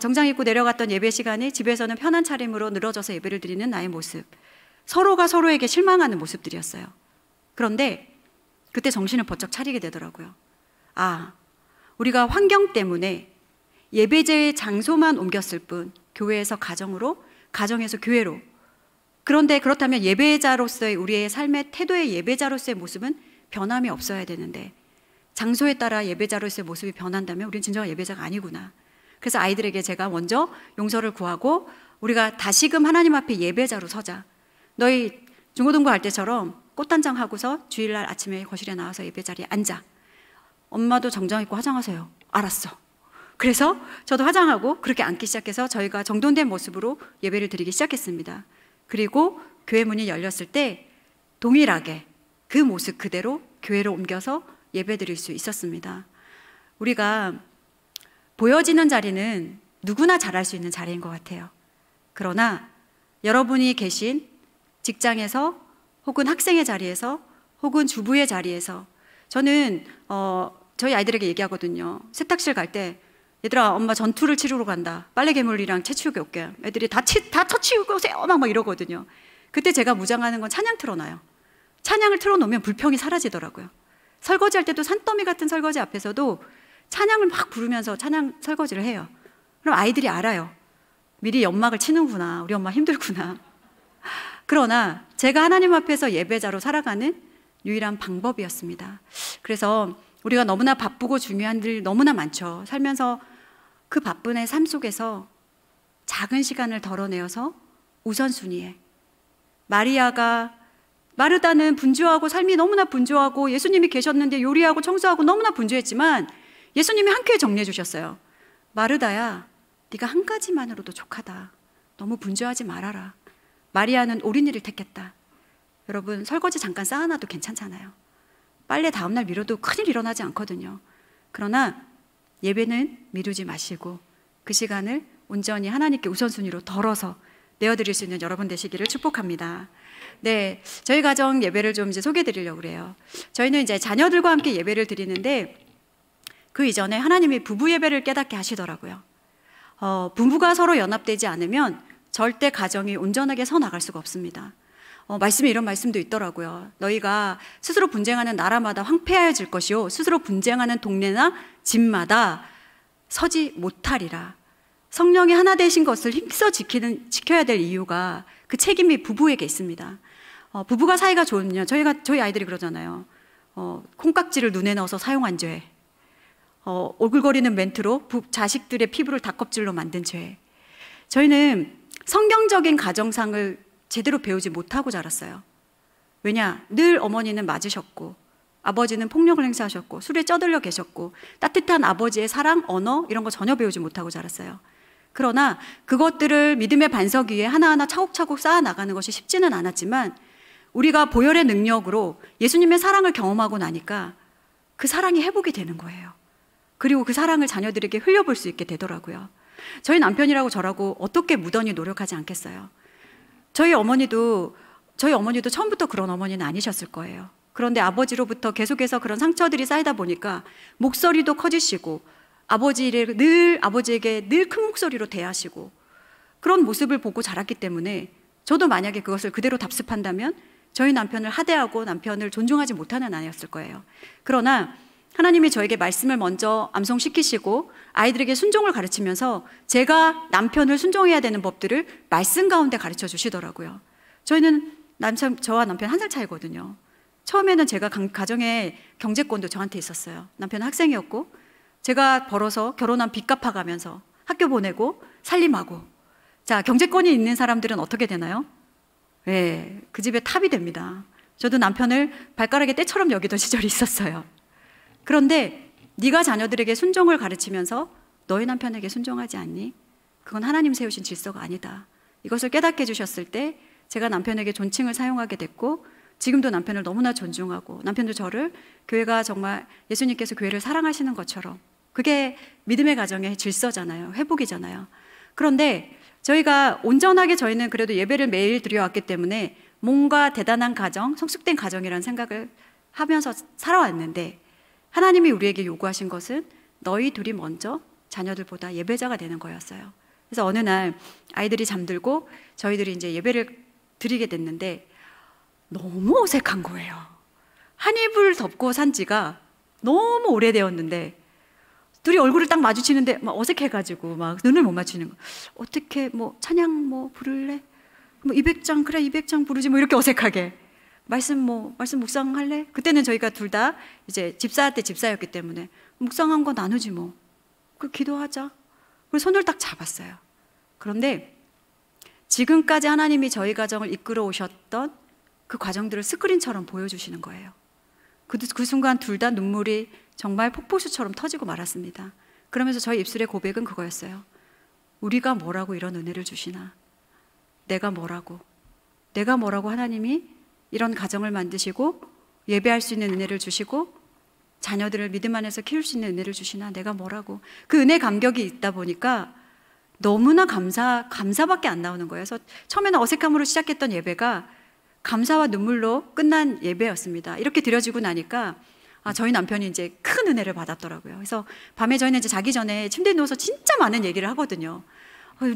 정장 입고 내려갔던 예배 시간이 집에서는 편한 차림으로 늘어져서 예배를 드리는 나의 모습. 서로가 서로에게 실망하는 모습들이었어요. 그런데 그때 정신을 번쩍 차리게 되더라고요. 아, 우리가 환경 때문에 예배제의 장소만 옮겼을 뿐, 교회에서 가정으로, 가정에서 교회로. 그런데 그렇다면 예배자로서의, 우리의 삶의 태도의 예배자로서의 모습은 변함이 없어야 되는데, 장소에 따라 예배자로서의 모습이 변한다면 우리는 진정한 예배자가 아니구나. 그래서 아이들에게 제가 먼저 용서를 구하고, 우리가 다시금 하나님 앞에 예배자로 서자. 너희 중고등부 할 때처럼 꽃단장 하고서 주일날 아침에 거실에 나와서 예배 자리에 앉아. 엄마도 정장 입고 화장하세요. 알았어. 그래서 저도 화장하고 그렇게 앉기 시작해서 저희가 정돈된 모습으로 예배를 드리기 시작했습니다. 그리고 교회 문이 열렸을 때 동일하게 그 모습 그대로 교회로 옮겨서 예배 드릴 수 있었습니다. 우리가 보여지는 자리는 누구나 잘할 수 있는 자리인 것 같아요. 그러나 여러분이 계신 직장에서 혹은 학생의 자리에서 혹은 주부의 자리에서 저는 저희 아이들에게 얘기하거든요. 세탁실 갈 때 얘들아 엄마 전투를 치르러 간다. 빨래 개물이랑 채 치우고 올게. 애들이 다 터치우고 오세요 막 이러거든요. 그때 제가 무장하는 건 찬양 틀어놔요. 찬양을 틀어놓으면 불평이 사라지더라고요. 설거지할 때도 산더미 같은 설거지 앞에서도 찬양을 막 부르면서 찬양 설거지를 해요. 그럼 아이들이 알아요. 미리 연막을 치는구나. 우리 엄마 힘들구나. 그러나 제가 하나님 앞에서 예배자로 살아가는 유일한 방법이었습니다. 그래서 우리가 너무나 바쁘고 중요한 일 너무나 많죠. 살면서 그 바쁜 삶 속에서 작은 시간을 덜어내어서 우선순위에 마르다는 분주하고 삶이 너무나 분주하고 예수님이 계셨는데 요리하고 청소하고 너무나 분주했지만 예수님이 한 큐에 정리해 주셨어요. 마르다야, 네가 한 가지만으로도 족하다. 너무 분주하지 말아라. 마리아는 옳은 일을 택했다. 여러분, 설거지 잠깐 쌓아놔도 괜찮잖아요. 빨래 다음날 미뤄도 큰일 일어나지 않거든요. 그러나 예배는 미루지 마시고 그 시간을 온전히 하나님께 우선순위로 덜어서 내어드릴 수 있는 여러분 되시기를 축복합니다. 네, 저희 가정 예배를 좀 이제 소개해 드리려고 그래요. 저희는 이제 자녀들과 함께 예배를 드리는데 그 이전에 하나님이 부부 예배를 깨닫게 하시더라고요. 부부가 서로 연합되지 않으면 절대 가정이 온전하게 서 나갈 수가 없습니다. 말씀에 이런 말씀도 있더라고요. 너희가 스스로 분쟁하는 나라마다 황폐하여질 것이요 스스로 분쟁하는 동네나 집마다 서지 못하리라. 성령이 하나 되신 것을 힘써 지켜야 될 이유가 그 책임이 부부에게 있습니다. 부부가 사이가 좋으면 저희 아이들이 그러잖아요. 콩깍지를 눈에 넣어서 사용한 죄, 오글거리는 멘트로 자식들의 피부를 닭껍질로 만든 죄. 저희는 성경적인 가정상을 제대로 배우지 못하고 자랐어요. 왜냐? 늘 어머니는 맞으셨고 아버지는 폭력을 행사하셨고 술에 쩌들려 계셨고 따뜻한 아버지의 사랑, 언어 이런 거 전혀 배우지 못하고 자랐어요. 그러나 그것들을 믿음의 반석 위에 하나하나 차곡차곡 쌓아나가는 것이 쉽지는 않았지만 우리가 보혈의 능력으로 예수님의 사랑을 경험하고 나니까 그 사랑이 회복이 되는 거예요. 그리고 그 사랑을 자녀들에게 흘려볼 수 있게 되더라고요. 저희 남편이라고 저라고 어떻게 무던히 노력하지 않겠어요. 저희 어머니도 처음부터 그런 어머니는 아니셨을 거예요. 그런데 아버지로부터 계속해서 그런 상처들이 쌓이다 보니까 목소리도 커지시고 아버지에게 늘 큰 목소리로 대하시고 그런 모습을 보고 자랐기 때문에 저도 만약에 그것을 그대로 답습한다면 저희 남편을 하대하고 남편을 존중하지 못하는 아이였을 거예요. 그러나 하나님이 저에게 말씀을 먼저 암송시키시고 아이들에게 순종을 가르치면서 제가 남편을 순종해야 되는 법들을 말씀 가운데 가르쳐 주시더라고요. 저희는 저와 남편 1살 차이거든요. 처음에는 제가 가정의 경제권도 저한테 있었어요. 남편은 학생이었고 제가 벌어서 결혼한 빚 갚아가면서 학교 보내고 살림하고. 자, 경제권이 있는 사람들은 어떻게 되나요? 네, 그 집의 탑이 됩니다. 저도 남편을 발가락에 때처럼 여기던 시절이 있었어요. 그런데 네가 자녀들에게 순종을 가르치면서 너희 남편에게 순종하지 않니? 그건 하나님 세우신 질서가 아니다. 이것을 깨닫게 해주셨을 때 제가 남편에게 존칭을 사용하게 됐고 지금도 남편을 너무나 존중하고 남편도 저를 교회가 정말 예수님께서 교회를 사랑하시는 것처럼 그게 믿음의 가정의 질서잖아요. 회복이잖아요. 그런데 저희는 그래도 예배를 매일 드려왔기 때문에 뭔가 대단한 가정, 성숙된 가정이라는 생각을 하면서 살아왔는데 하나님이 우리에게 요구하신 것은 너희 둘이 먼저 자녀들보다 예배자가 되는 거였어요. 그래서 어느 날 아이들이 잠들고 저희들이 이제 예배를 드리게 됐는데 너무 어색한 거예요. 한 이불 덮고 산 지가 너무 오래되었는데 둘이 얼굴을 딱 마주치는데 막 어색해가지고 막 눈을 못 맞추는 거. 어떻게 찬양 부를래? 200장 그래 200장 부르지 이렇게 어색하게. 말씀 묵상할래? 그때는 저희가 둘 다 이제 집사 때 집사였기 때문에 묵상한 거 나누지 그 기도하자. 그리고 손을 딱 잡았어요. 그런데 지금까지 하나님이 저희 가정을 이끌어 오셨던 그 과정들을 스크린처럼 보여주시는 거예요. 그 순간 둘 다 눈물이 정말 폭포수처럼 터지고 말았습니다. 그러면서 저희 입술의 고백은 그거였어요. 우리가 뭐라고 이런 은혜를 주시나? 내가 뭐라고 하나님이 이런 가정을 만드시고 예배할 수 있는 은혜를 주시고 자녀들을 믿음 안에서 키울 수 있는 은혜를 주시나? 내가 뭐라고? 그 은혜 감격이 있다 보니까 너무나 감사밖에 안 나오는 거예요. 그래서 처음에는 어색함으로 시작했던 예배가 감사와 눈물로 끝난 예배였습니다. 이렇게 드려지고 나니까 저희 남편이 이제 큰 은혜를 받았더라고요. 그래서 밤에 저희는 이제 자기 전에 침대에 누워서 진짜 많은 얘기를 하거든요.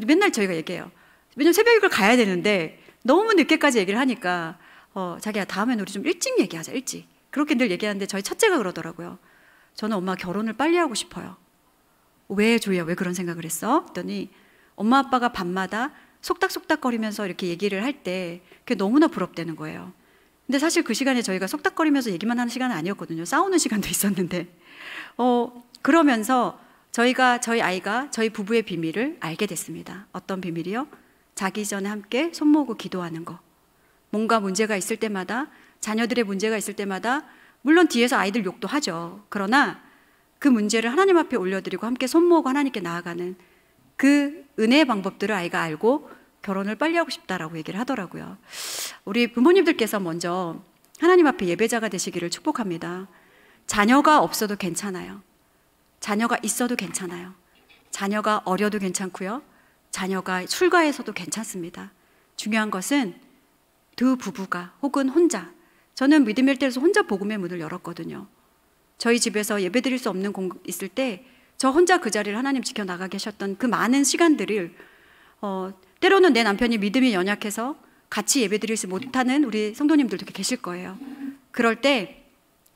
맨날 저희가 얘기해요. 왜냐면 새벽을 가야 되는데 너무 늦게까지 얘기를 하니까 자기야, 다음엔 우리 좀 일찍 얘기하자, 일찍. 그렇게 늘 얘기하는데 저희 첫째가 그러더라고요. 저는 엄마 결혼을 빨리 하고 싶어요. 왜 조이야, 왜 그런 생각을 했어? 했더니 엄마 아빠가 밤마다 속닥속닥거리면서 이렇게 얘기를 할 때 그게 너무나 부럽다는 거예요. 근데 사실 그 시간에 저희가 속닥거리면서 얘기만 하는 시간은 아니었거든요. 싸우는 시간도 있었는데 그러면서 저희 아이가 저희 부부의 비밀을 알게 됐습니다. 어떤 비밀이요? 자기 전에 함께 손 모으고 기도하는 거. 뭔가 문제가 있을 때마다, 자녀들의 문제가 있을 때마다, 물론 뒤에서 아이들 욕도 하죠. 그러나 그 문제를 하나님 앞에 올려드리고 함께 손 모으고 하나님께 나아가는 그 은혜의 방법들을 아이가 알고 결혼을 빨리 하고 싶다라고 얘기를 하더라고요. 우리 부모님들께서 먼저 하나님 앞에 예배자가 되시기를 축복합니다. 자녀가 없어도 괜찮아요. 자녀가 있어도 괜찮아요. 자녀가 어려도 괜찮고요. 자녀가 출가해서도 괜찮습니다. 중요한 것은 두 부부가 혹은 혼자, 저는 믿음의 일대에서 혼자 복음의 문을 열었거든요. 저희 집에서 예배드릴 수 없는 있을 때 저 혼자 그 자리를 하나님 지켜나가 계셨던 그 많은 시간들을 때로는 내 남편이 믿음이 연약해서 같이 예배드리지 못하는 우리 성도님들도 계실 거예요. 그럴 때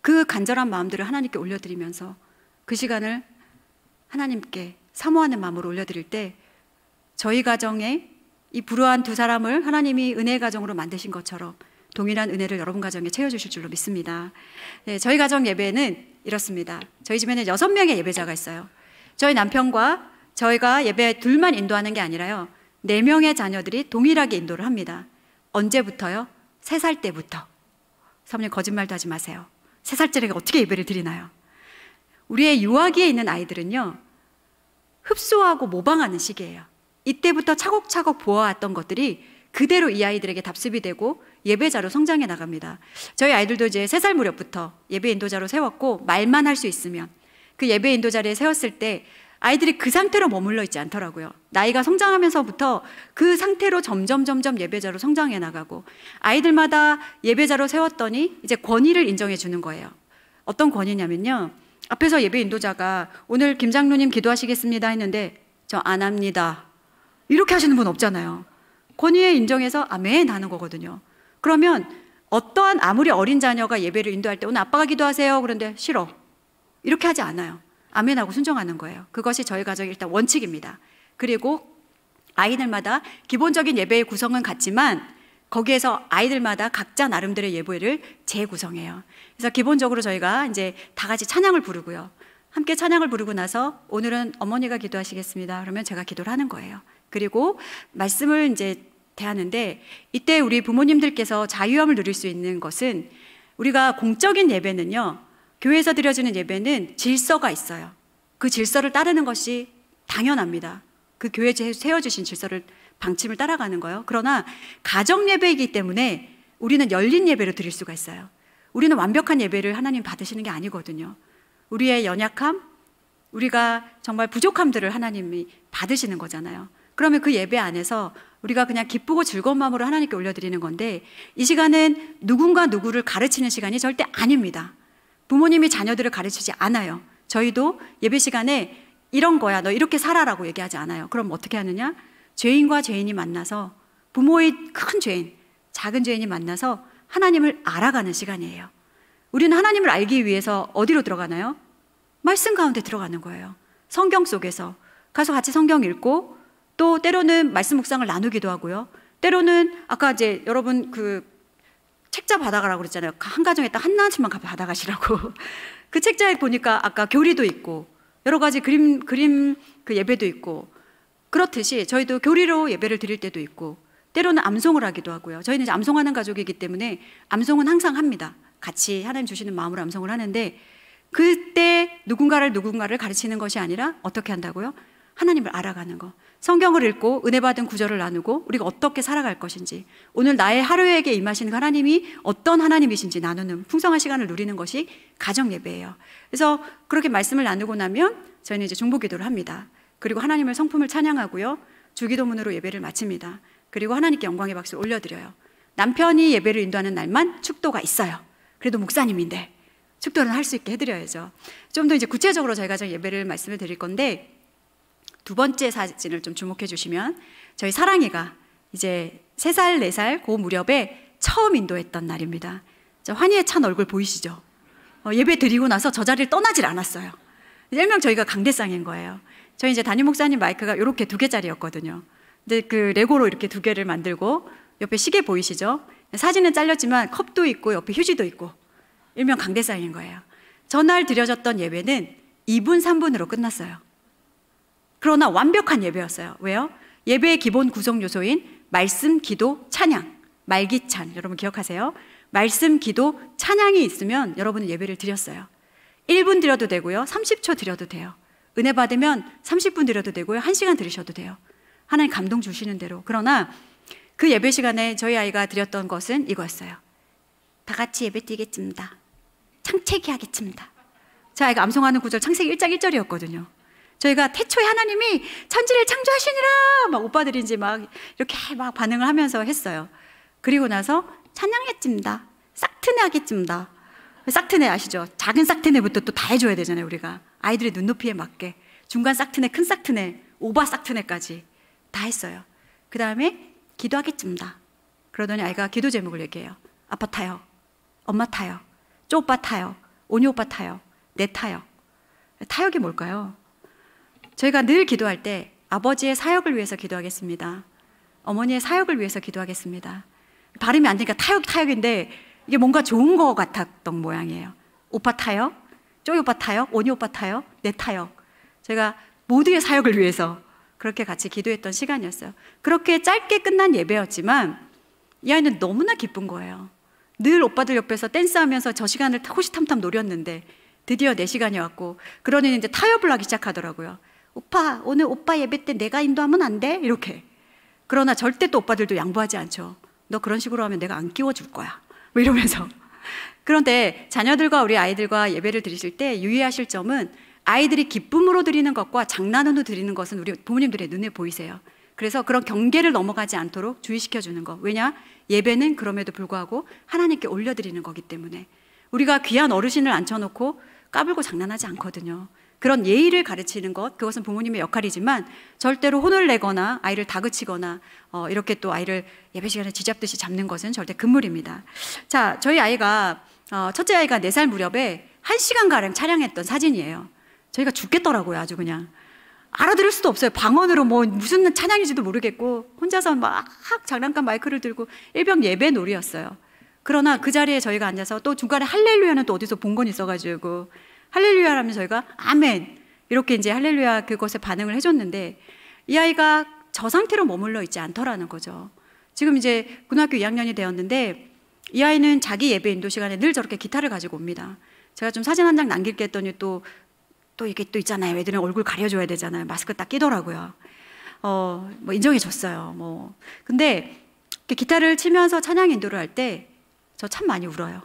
그 간절한 마음들을 하나님께 올려드리면서 그 시간을 하나님께 사모하는 마음으로 올려드릴 때 저희 가정에 이 불우한 두 사람을 하나님이 은혜의 가정으로 만드신 것처럼 동일한 은혜를 여러분 가정에 채워주실 줄로 믿습니다. 네, 저희 가정 예배는 이렇습니다. 저희 집에는 6명의 예배자가 있어요. 저희 남편과 저희가 예배 둘만 인도하는 게 아니라요, 4명의 자녀들이 동일하게 인도를 합니다. 언제부터요? 3살 때부터. 사모님 거짓말도 하지 마세요. 3살짜리가 어떻게 예배를 드리나요? 우리의 유아기에 있는 아이들은요, 흡수하고 모방하는 시기예요. 이때부터 차곡차곡 보아왔던 것들이 그대로 이 아이들에게 답습이 되고 예배자로 성장해 나갑니다. 저희 아이들도 이제 3살 무렵부터 예배 인도자로 세웠고, 말만 할 수 있으면 그 예배 인도 자리에 세웠을 때 아이들이 그 상태로 머물러 있지 않더라고요. 나이가 성장하면서부터 그 상태로 점점 예배자로 성장해 나가고, 아이들마다 예배자로 세웠더니 이제 권위를 인정해 주는 거예요. 어떤 권위냐면요, 앞에서 예배 인도자가 오늘 김장로님 기도하시겠습니다 했는데 저 안 합니다 이렇게 하시는 분 없잖아요. 권위에 인정해서 아멘 하는 거거든요. 그러면 어떠한 아무리 어린 자녀가 예배를 인도할 때 오늘 아빠가 기도하세요 그런데 싫어 이렇게 하지 않아요. 아멘하고 순종하는 거예요. 그것이 저희 가정의 일단 원칙입니다. 그리고 아이들마다 기본적인 예배의 구성은 같지만 거기에서 아이들마다 각자 나름대로의 예배를 재구성해요. 그래서 기본적으로 저희가 이제 다 같이 찬양을 부르고요. 함께 찬양을 부르고 나서 오늘은 어머니가 기도하시겠습니다. 그러면 제가 기도를 하는 거예요. 그리고 말씀을 이제 대하는데, 이때 우리 부모님들께서 자유함을 누릴 수 있는 것은, 우리가 공적인 예배는요, 교회에서 드려지는 예배는 질서가 있어요. 그 질서를 따르는 것이 당연합니다. 그 교회에 세워주신 질서를, 방침을 따라가는 거예요. 그러나 가정 예배이기 때문에 우리는 열린 예배를 드릴 수가 있어요. 우리는 완벽한 예배를 하나님 받으시는 게 아니거든요. 우리의 연약함, 우리가 정말 부족함들을 하나님이 받으시는 거잖아요. 그러면 그 예배 안에서 우리가 그냥 기쁘고 즐거운 마음으로 하나님께 올려드리는 건데, 이 시간은 누군가 누구를 가르치는 시간이 절대 아닙니다. 부모님이 자녀들을 가르치지 않아요. 저희도 예배 시간에 이런 거야, 너 이렇게 살아라고 얘기하지 않아요. 그럼 어떻게 하느냐? 죄인과 죄인이 만나서, 부모의 큰 죄인, 작은 죄인이 만나서 하나님을 알아가는 시간이에요. 우리는 하나님을 알기 위해서 어디로 들어가나요? 말씀 가운데 들어가는 거예요. 성경 속에서 가서 같이 성경 읽고, 또 때로는 말씀 묵상을 나누기도 하고요. 때로는 아까 이제 여러분 그 책자 받아가라고 그랬잖아요. 한 가정에 딱 하나씩만 받아가시라고. 그 책자에 보니까 아까 교리도 있고 여러 가지 그림 그 예배도 있고, 그렇듯이 저희도 교리로 예배를 드릴 때도 있고, 때로는 암송을 하기도 하고요. 저희는 이제 암송하는 가족이기 때문에 암송은 항상 합니다. 같이 하나님 주시는 마음으로 암송을 하는데, 그때 누군가를 가르치는 것이 아니라 어떻게 한다고요? 하나님을 알아가는 거. 성경을 읽고 은혜 받은 구절을 나누고 우리가 어떻게 살아갈 것인지, 오늘 나의 하루에게 임하시는 하나님이 어떤 하나님이신지 나누는 풍성한 시간을 누리는 것이 가정 예배예요. 그래서 그렇게 말씀을 나누고 나면 저희는 이제 중보 기도를 합니다. 그리고 하나님의 성품을 찬양하고요, 주기도문으로 예배를 마칩니다. 그리고 하나님께 영광의 박수를 올려드려요. 남편이 예배를 인도하는 날만 축도가 있어요. 그래도 목사님인데 축도는 할 수 있게 해드려야죠. 좀 더 이제 구체적으로 저희가 예배를 말씀을 드릴 건데, 두 번째 사진을 좀 주목해 주시면, 저희 사랑이가 이제 3살, 4살 그 무렵에 처음 인도했던 날입니다. 환희에 찬 얼굴 보이시죠? 예배 드리고 나서 저 자리를 떠나질 않았어요. 일명 저희가 강대상인 거예요. 저희 이제 담임 목사님 마이크가 이렇게 2개짜리였거든요. 근데 그 레고로 이렇게 2개를 만들고, 옆에 시계 보이시죠? 사진은 잘렸지만 컵도 있고 옆에 휴지도 있고, 일명 강대상인 거예요. 전날 드려졌던 예배는 2분, 3분으로 끝났어요. 그러나 완벽한 예배였어요. 왜요? 예배의 기본 구성 요소인 말씀, 기도, 찬양, 말기찬, 여러분 기억하세요? 말씀, 기도, 찬양이 있으면 여러분은 예배를 드렸어요. 1분 드려도 되고요, 30초 드려도 돼요. 은혜 받으면 30분 드려도 되고요, 1시간 드리셔도 돼요. 하나님 감동 주시는 대로. 그러나 그 예배 시간에 저희 아이가 드렸던 것은 이거였어요. 다 같이 예배 드리겠습니다. 창세기 하겠습니다. 제 아이가 암송하는 구절 창세기 1장 1절이었거든요. 저희가 태초에 하나님이 천지를 창조하시니라 막 오빠들이 이제 막 이렇게 막 반응을 하면서 했어요. 그리고 나서 찬양했습니다. 싹트네 하겠습니다. 싹트네 아시죠? 작은 싹트네부터 또 다 해줘야 되잖아요. 우리가 아이들의 눈높이에 맞게 중간 싹트네, 큰 싹트네, 오바 싹트네까지 다 했어요. 그 다음에 기도하겠습니다. 그러더니 아이가 기도 제목을 얘기해요. 아빠 타요, 엄마 타요, 쪼 오빠 타요, 오니 오빠 타요, 내 타요. 타역이 뭘까요? 저희가 늘 기도할 때 아버지의 사역을 위해서 기도하겠습니다. 어머니의 사역을 위해서 기도하겠습니다. 발음이 안 되니까 타역인데 이게 뭔가 좋은 거 같았던 모양이에요. 오빠 타역, 쪼이 오빠 타역, 오니 오빠 타역, 내 타역. 제가 모두의 사역을 위해서 그렇게 같이 기도했던 시간이었어요. 그렇게 짧게 끝난 예배였지만 이 아이는 너무나 기쁜 거예요. 늘 오빠들 옆에서 댄스하면서 저 시간을 호시탐탐 노렸는데 드디어 내 시간이 왔고, 그러니 이제 타협을 하기 시작하더라고요. 오빠, 오늘 오빠 예배 때 내가 인도하면 안 돼? 이렇게. 그러나 절대 또 오빠들도 양보하지 않죠. 너 그런 식으로 하면 내가 안 끼워줄 거야, 뭐 이러면서. 그런데 자녀들과 우리 아이들과 예배를 드리실 때 유의하실 점은, 아이들이 기쁨으로 드리는 것과 장난으로 드리는 것은 우리 부모님들의 눈에 보이세요. 그래서 그런 경계를 넘어가지 않도록 주의시켜 주는 거. 왜냐? 예배는 그럼에도 불구하고 하나님께 올려드리는 거기 때문에. 우리가 귀한 어르신을 앉혀놓고 까불고 장난하지 않거든요. 그런 예의를 가르치는 것, 그것은 부모님의 역할이지만 절대로 혼을 내거나 아이를 다그치거나 이렇게 또 아이를 예배 시간에 쥐잡듯이 잡는 것은 절대 금물입니다. 자, 저희 아이가 첫째 아이가 4살 무렵에 1시간가량 촬영했던 사진이에요. 저희가 죽겠더라고요. 아주 그냥 알아들을 수도 없어요. 방언으로 뭐 무슨 찬양인지도 모르겠고 혼자서 막 장난감 마이크를 들고 일병 예배 놀이였어요. 그러나 그 자리에 저희가 앉아서 또 중간에 할렐루야는 또 어디서 본 건 있어가지고 할렐루야라면 저희가 아멘 이렇게 이제 할렐루야 그것에 반응을 해줬는데, 이 아이가 저 상태로 머물러 있지 않더라는 거죠. 지금 이제 고등학교 2학년이 되었는데 이 아이는 자기 예배 인도 시간에 늘 저렇게 기타를 가지고 옵니다. 제가 좀 사진 한 장 남길게 했더니 또 이게 또 있잖아요. 애들은 얼굴 가려줘야 되잖아요. 마스크 딱 끼더라고요. 뭐 인정해 줬어요. 뭐 근데 기타를 치면서 찬양 인도를 할 때 저 참 많이 울어요.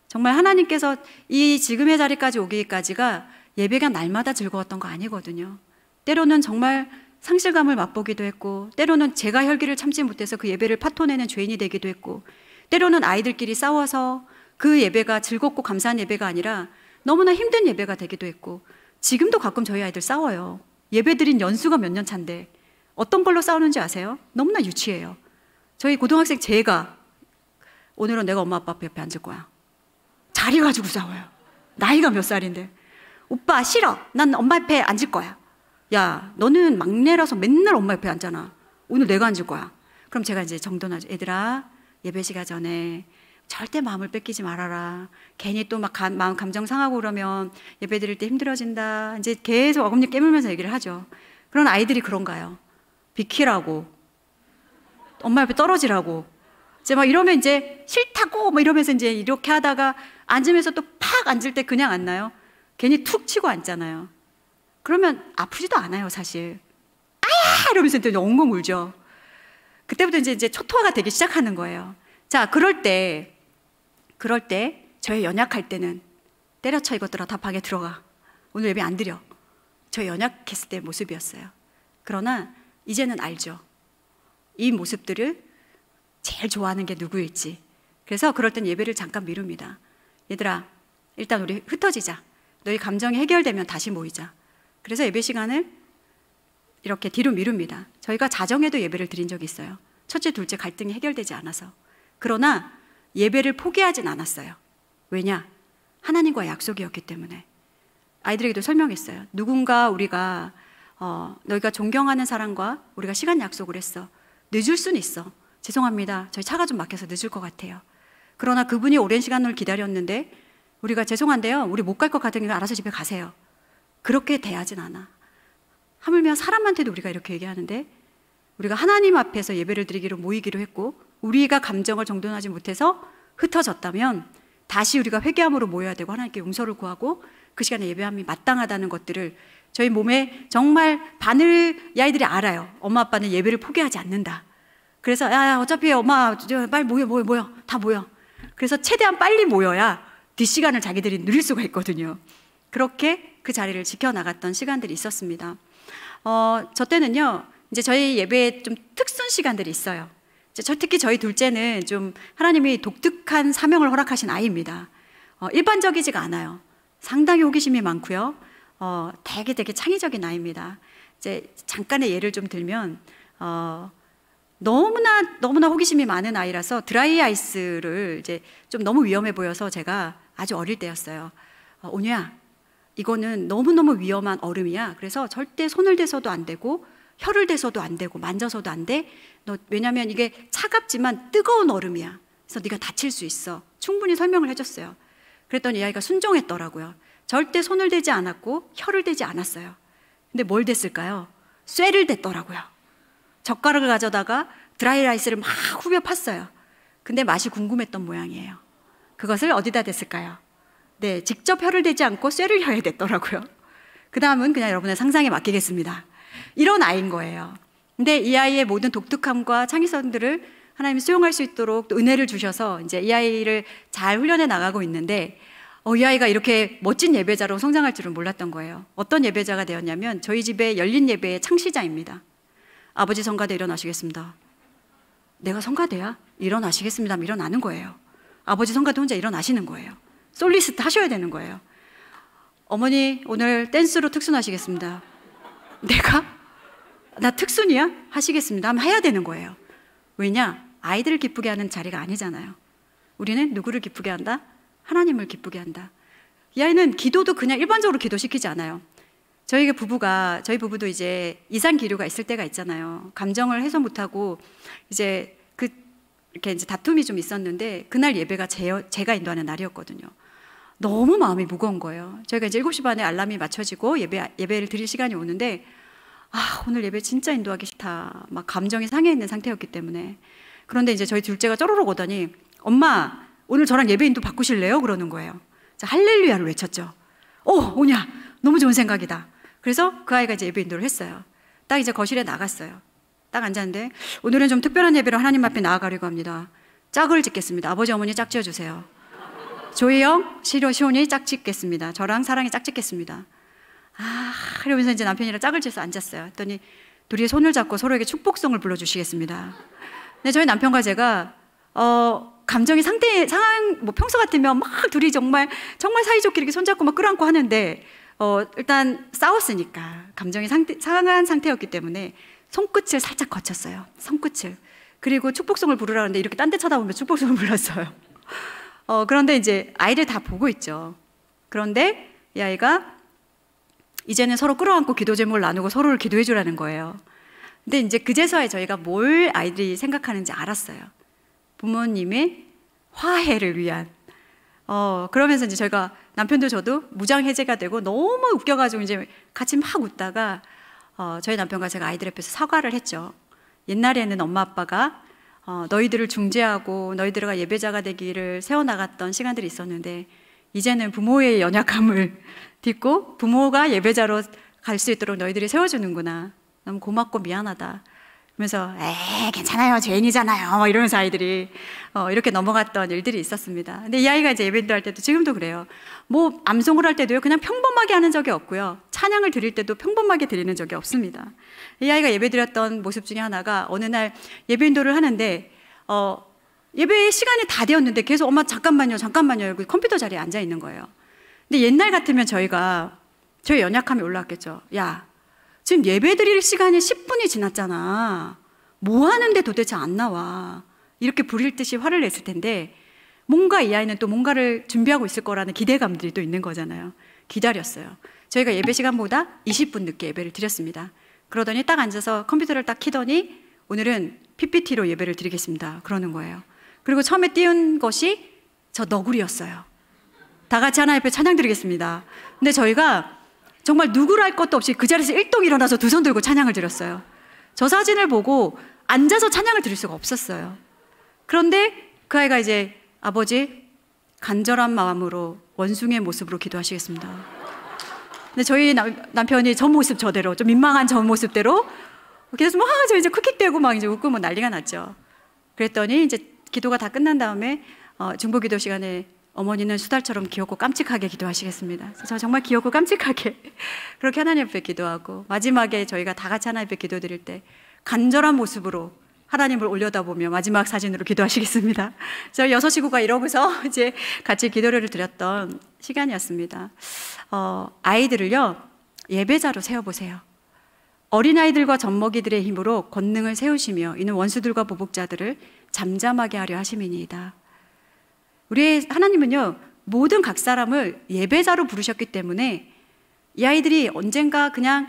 정말 하나님께서 이 지금의 자리까지 오기까지가 예배가 날마다 즐거웠던 거 아니거든요. 때로는 정말 상실감을 맛보기도 했고, 때로는 제가 혈기를 참지 못해서 그 예배를 파토내는 죄인이 되기도 했고, 때로는 아이들끼리 싸워서 그 예배가 즐겁고 감사한 예배가 아니라 너무나 힘든 예배가 되기도 했고, 지금도 가끔 저희 아이들 싸워요. 예배 드린 연수가 몇 년 차인데 어떤 걸로 싸우는지 아세요? 너무나 유치해요. 저희 고등학생 제가 오늘은 내가 엄마 아빠 옆에 앉을 거야. 자리 가지고 싸워요. 나이가 몇 살인데. 오빠 싫어. 난 엄마 옆에 앉을 거야. 야, 너는 막내라서 맨날 엄마 옆에 앉잖아. 오늘 내가 앉을 거야. 그럼 제가 이제 정돈하죠. 얘들아, 예배 시간 전에 절대 마음을 뺏기지 말아라. 괜히 또 막 마음 감정 상하고 그러면 예배 드릴 때 힘들어진다. 이제 계속 어금니 깨물면서 얘기를 하죠. 그런 아이들이 그런가요? 비키라고. 엄마 옆에 떨어지라고. 이제 막 이러면 이제 싫다고 막 이러면서 이제 이렇게 하다가 앉으면서 또 팍 앉을 때 그냥 앉나요? 괜히 툭 치고 앉잖아요. 그러면 아프지도 않아요, 사실. 아야! 이러면서 또 엉엉 울죠. 그때부터 이제 초토화가 되기 시작하는 거예요. 자, 그럴 때 저희 연약할 때는 때려쳐 이것들아 다 방에 들어가. 오늘 예배 안 드려. 저희 연약했을 때 모습이었어요. 그러나 이제는 알죠. 이 모습들을 제일 좋아하는 게 누구일지. 그래서 그럴 땐 예배를 잠깐 미룹니다. 얘들아, 일단 우리 흩어지자. 너희 감정이 해결되면 다시 모이자. 그래서 예배 시간을 이렇게 뒤로 미룹니다. 저희가 자정에도 예배를 드린 적이 있어요. 첫째, 둘째 갈등이 해결되지 않아서. 그러나 예배를 포기하진 않았어요. 왜냐? 하나님과 약속이었기 때문에. 아이들에게도 설명했어요. 누군가 우리가 너희가 존경하는 사람과 우리가 시간 약속을 했어. 늦을 수는 있어. 죄송합니다. 저희 차가 좀 막혀서 늦을 것 같아요. 그러나 그분이 오랜 시간을 기다렸는데 우리가 죄송한데요. 우리 못 갈 것 같으니까 알아서 집에 가세요. 그렇게 대하진 않아. 하물며 사람한테도 우리가 이렇게 얘기하는데 우리가 하나님 앞에서 예배를 드리기로 모이기로 했고 우리가 감정을 정돈하지 못해서 흩어졌다면 다시 우리가 회개함으로 모여야 되고 하나님께 용서를 구하고 그 시간에 예배함이 마땅하다는 것들을 저희 몸에 정말 이 아이들이 알아요. 엄마 아빠는 예배를 포기하지 않는다. 그래서 야 어차피 엄마 빨리 모여 다 모여. 그래서 최대한 빨리 모여야 뒷시간을 자기들이 누릴 수가 있거든요. 그렇게 그 자리를 지켜나갔던 시간들이 있었습니다. 저 때는요, 이제 저희 예배에 좀 특殊한 시간들이 있어요. 특히 저희 둘째는 좀 하나님이 독특한 사명을 허락하신 아이입니다. 일반적이지가 않아요. 상당히 호기심이 많고요. 되게 창의적인 아이입니다. 이제 잠깐의 예를 좀 들면, 너무나 호기심이 많은 아이라서 드라이 아이스를 이제 좀 너무 위험해 보여서 제가 아주 어릴 때였어요. 온유야, 이거는 너무너무 위험한 얼음이야. 그래서 절대 손을 대서도 안 되고 혀를 대서도 안 되고 만져서도 안 돼. 왜냐면 이게 차갑지만 뜨거운 얼음이야. 그래서 네가 다칠 수 있어. 충분히 설명을 해줬어요. 그랬더니 이 아이가 순종했더라고요. 절대 손을 대지 않았고 혀를 대지 않았어요. 근데 뭘 댔을까요? 쇠를 댔더라고요. 젓가락을 가져다가 드라이아이스를 막 후벼 팠어요. 근데 맛이 궁금했던 모양이에요. 그것을 어디다 댔을까요? 네, 직접 혀를 대지 않고 쇠를 혀에 댔더라고요. 그 다음은 그냥 여러분의 상상에 맡기겠습니다. 이런 아이인 거예요. 근데 이 아이의 모든 독특함과 창의성들을 하나님이 수용할 수 있도록 또 은혜를 주셔서 이제 이 아이를 잘 훈련해 나가고 있는데 이 아이가 이렇게 멋진 예배자로 성장할 줄은 몰랐던 거예요. 어떤 예배자가 되었냐면 저희 집에 열린 예배의 창시자입니다. 아버지 성가대 일어나시겠습니다. 내가 성가대야? 일어나시겠습니다. 일어나는 거예요. 아버지 성가대 혼자 일어나시는 거예요. 솔리스트 하셔야 되는 거예요. 어머니 오늘 댄스로 특순하시겠습니다. 내가? 나 특순이야? 하시겠습니다. 하면 해야 되는 거예요. 왜냐? 아이들을 기쁘게 하는 자리가 아니잖아요. 우리는 누구를 기쁘게 한다? 하나님을 기쁘게 한다. 이 아이는 기도도 그냥 일반적으로 기도시키지 않아요. 저희 부부도 이제 이상 기류가 있을 때가 있잖아요. 감정을 해소 못하고 이제 이렇게 이제 다툼이 좀 있었는데 그날 예배가 제가 인도하는 날이었거든요. 너무 마음이 무거운 거예요. 저희가 이제 7시 반에 알람이 맞춰지고 예배를 드릴 시간이 오는데 오늘 예배 진짜 인도하기 싫다. 막 감정이 상해 있는 상태였기 때문에. 그런데 이제 저희 둘째가 쪼르륵 오더니 엄마 오늘 저랑 예배 인도 바꾸실래요? 그러는 거예요. 자, 할렐루야를 외쳤죠. 오냐 너무 좋은 생각이다. 그래서 그 아이가 이제 예배 인도를 했어요. 딱 이제 거실에 나갔어요. 딱 앉았는데 오늘은 좀 특별한 예배로 하나님 앞에 나아가려고 합니다. 짝을 짓겠습니다. 아버지 어머니 짝 지어주세요. 조이 형, 시온이 짝 짓겠습니다. 저랑 사랑이 짝 짓겠습니다. 이러면서 이제 남편이랑 짝을 지어서 앉았어요. 했더니 둘이 손을 잡고 서로에게 축복성을 불러주시겠습니다. 근데 저희 남편과 제가 감정이 평소 같으면 막 둘이 정말 사이좋게 이렇게 손잡고 막 끌어안고 하는데 일단 싸웠으니까 감정이 상한 상태였기 때문에 손끝을 살짝 거쳤어요. 손끝을. 그리고 축복성을 부르라 하는데 이렇게 딴 데 쳐다보면 축복성을 불렀어요. 그런데 이제 아이를 다 보고 있죠. 그런데 이 아이가 이제는 서로 끌어안고 기도 제목을 나누고 서로를 기도해 주라는 거예요. 근데 이제 그제서야 저희가 뭘 아이들이 생각하는지 알았어요. 부모님의 화해를 위한. 그러면서 이제 저희가 남편도 저도 무장해제가 되고 너무 웃겨가지고 이제 같이 막 웃다가 저희 남편과 제가 아이들 앞에서 사과를 했죠. 옛날에는 엄마 아빠가 너희들을 중재하고 너희들과 예배자가 되기를 세워나갔던 시간들이 있었는데, 이제는 부모의 연약함을 딛고 부모가 예배자로 갈 수 있도록 너희들이 세워주는구나. 너무 고맙고 미안하다. 그러면서 괜찮아요, 죄인이잖아요, 이러면서 아이들이 이렇게 넘어갔던 일들이 있었습니다. 근데 이 아이가 이제 예배인도 할 때도 지금도 그래요. 뭐 암송을 할 때도요, 그냥 평범하게 하는 적이 없고요, 찬양을 드릴 때도 평범하게 드리는 적이 없습니다. 이 아이가 예배 드렸던 모습 중에 하나가, 어느 날 예배인도를 하는데 예배 시간이 다 되었는데 계속 엄마 잠깐만요 여기 컴퓨터 자리에 앉아 있는 거예요. 근데 옛날 같으면 저희 연약함이 올라왔겠죠. 야, 지금 예배 드릴 시간이 10분이 지났잖아. 뭐 하는데 도대체 안 나와. 이렇게 부릴 듯이 화를 냈을 텐데, 뭔가 이 아이는 또 뭔가를 준비하고 있을 거라는 기대감들이 또 있는 거잖아요. 기다렸어요. 저희가 예배 시간보다 20분 늦게 예배를 드렸습니다. 그러더니 딱 앉아서 컴퓨터를 딱 켜더니 오늘은 PPT로 예배를 드리겠습니다, 그러는 거예요. 그리고 처음에 띄운 것이 저 너구리였어요. 다 같이 하나님 앞에 찬양 드리겠습니다. 근데 저희가 정말 누구를 할 것도 없이 그 자리에서 일동 일어나서 두 손 들고 찬양을 드렸어요. 저 사진을 보고 앉아서 찬양을 드릴 수가 없었어요. 그런데 그 아이가 이제, 아버지, 간절한 마음으로 원숭이의 모습으로 기도하시겠습니다. 근데 저희 남편이 저 모습 저대로, 좀 민망한 저 모습대로 그래서 저 이제 쿡킥대고 막 이제 웃고 뭐 난리가 났죠. 그랬더니 이제 기도가 다 끝난 다음에 중보기도 시간에 어머니는 수달처럼 귀엽고 깜찍하게 기도하시겠습니다. 저 정말 귀엽고 깜찍하게 그렇게 하나님 앞에 기도하고, 마지막에 저희가 다 같이 하나님 앞에 기도드릴 때 간절한 모습으로 하나님을 올려다보며 마지막 사진으로 기도하시겠습니다. 저희 6 식구가 이러고서 이제 같이 기도를 드렸던 시간이었습니다. 아이들을요, 예배자로 세워보세요. 어린아이들과 젖먹이들의 힘으로 권능을 세우시며 이는 원수들과 보복자들을 잠잠하게 하려 하심이니이다. 우리 하나님은요, 모든 각 사람을 예배자로 부르셨기 때문에 이 아이들이 언젠가 그냥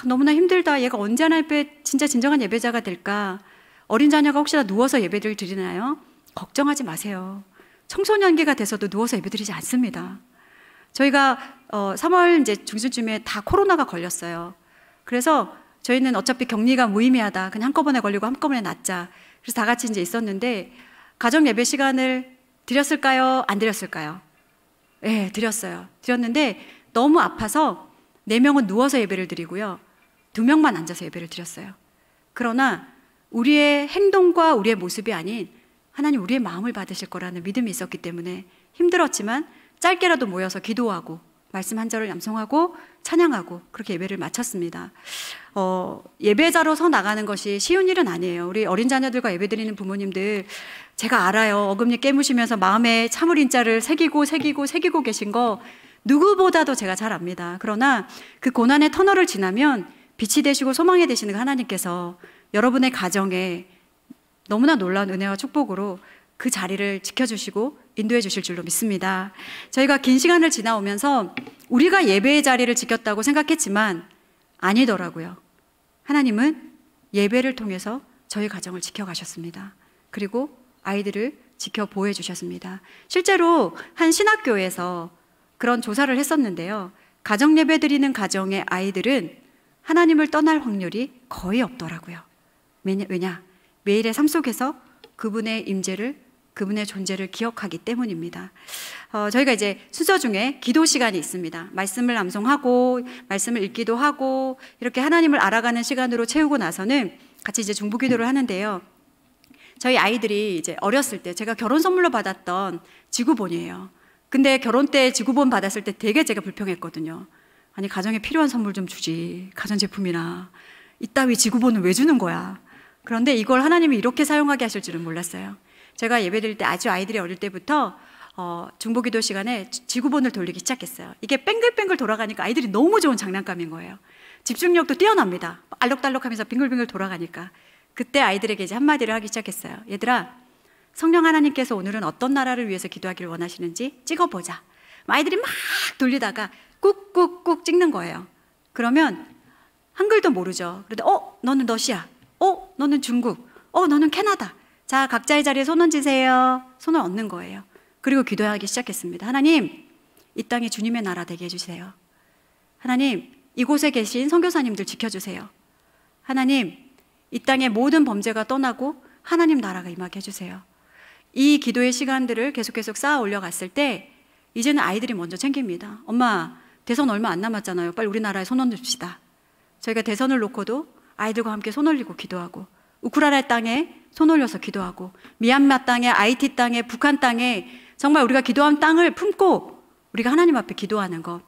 너무나 힘들다, 얘가 언제 하나님 앞에 진짜 진정한 예배자가 될까, 어린 자녀가 혹시나 누워서 예배를 드리나요? 걱정하지 마세요. 청소년기가 돼서도 누워서 예배드리지 않습니다. 저희가 3월 이제 중순쯤에 다 코로나가 걸렸어요. 그래서 저희는 어차피 격리가 무의미하다, 그냥 한꺼번에 걸리고 한꺼번에 낫자, 그래서 다 같이 이제 있었는데, 가정 예배 시간을 드렸을까요? 안 드렸을까요? 네, 드렸어요. 드렸는데 너무 아파서 4명은 누워서 예배를 드리고요, 2명만 앉아서 예배를 드렸어요. 그러나 우리의 행동과 우리의 모습이 아닌 하나님 우리의 마음을 받으실 거라는 믿음이 있었기 때문에 힘들었지만 짧게라도 모여서 기도하고 말씀 한 절을 얌송하고 찬양하고 그렇게 예배를 마쳤습니다. 예배자로 서 나가는 것이 쉬운 일은 아니에요. 우리 어린 자녀들과 예배드리는 부모님들, 제가 알아요. 어금니 깨무시면서 마음에 참을 인자를 새기고 계신 거 누구보다도 제가 잘 압니다. 그러나 그 고난의 터널을 지나면 빛이 되시고 소망이 되시는 하나님께서 여러분의 가정에 너무나 놀라운 은혜와 축복으로 그 자리를 지켜주시고 인도해 주실 줄로 믿습니다. 저희가 긴 시간을 지나오면서 우리가 예배의 자리를 지켰다고 생각했지만 아니더라고요. 하나님은 예배를 통해서 저희 가정을 지켜가셨습니다. 그리고 아이들을 지켜 보호해 주셨습니다. 실제로 한 신학교에서 그런 조사를 했었는데요, 가정 예배 드리는 가정의 아이들은 하나님을 떠날 확률이 거의 없더라고요. 왜냐? 매일의 삶 속에서 그분의 임재를, 그분의 존재를 기억하기 때문입니다. 저희가 이제 순서 중에 기도 시간이 있습니다. 말씀을 암송하고 말씀을 읽기도 하고 이렇게 하나님을 알아가는 시간으로 채우고 나서는 같이 이제 중보 기도를 하는데요, 저희 아이들이 이제 어렸을 때 제가 결혼 선물로 받았던 지구본이에요. 근데 결혼 때 지구본 받았을 때 되게 제가 불평했거든요. 아니, 가정에 필요한 선물 좀 주지, 가전제품이나 이따위 지구본은 왜 주는 거야. 그런데 이걸 하나님이 이렇게 사용하게 하실 줄은 몰랐어요. 제가 예배드릴 때 아주 아이들이 어릴 때부터 중보기도 시간에 지구본을 돌리기 시작했어요. 이게 뱅글뱅글 돌아가니까 아이들이 너무 좋은 장난감인 거예요. 집중력도 뛰어납니다. 알록달록하면서 빙글빙글 돌아가니까. 그때 아이들에게 이제 한마디를 하기 시작했어요. 얘들아, 성령 하나님께서 오늘은 어떤 나라를 위해서 기도하기를 원하시는지 찍어보자. 아이들이 막 돌리다가 꾹꾹꾹 찍는 거예요. 그러면 한글도 모르죠. 그런데 너는 러시아, 너는 중국, 너는 캐나다. 자, 각자의 자리에 손 얹으세요. 손을 얹는 거예요. 그리고 기도하기 시작했습니다. 하나님, 이 땅이 주님의 나라 되게 해주세요. 하나님, 이곳에 계신 선교사님들 지켜주세요. 하나님, 이 땅의 모든 범죄가 떠나고 하나님 나라가 임하게 해주세요. 이 기도의 시간들을 계속 쌓아 올려갔을 때 이제는 아이들이 먼저 챙깁니다. 엄마, 대선 얼마 안 남았잖아요. 빨리 우리나라에 손 얹읍시다. 저희가 대선을 놓고도 아이들과 함께 손 올리고 기도하고, 우크라이나 땅에 손 올려서 기도하고, 미얀마 땅에, IT 땅에, 북한 땅에 정말 우리가 기도한 땅을 품고 우리가 하나님 앞에 기도하는 것.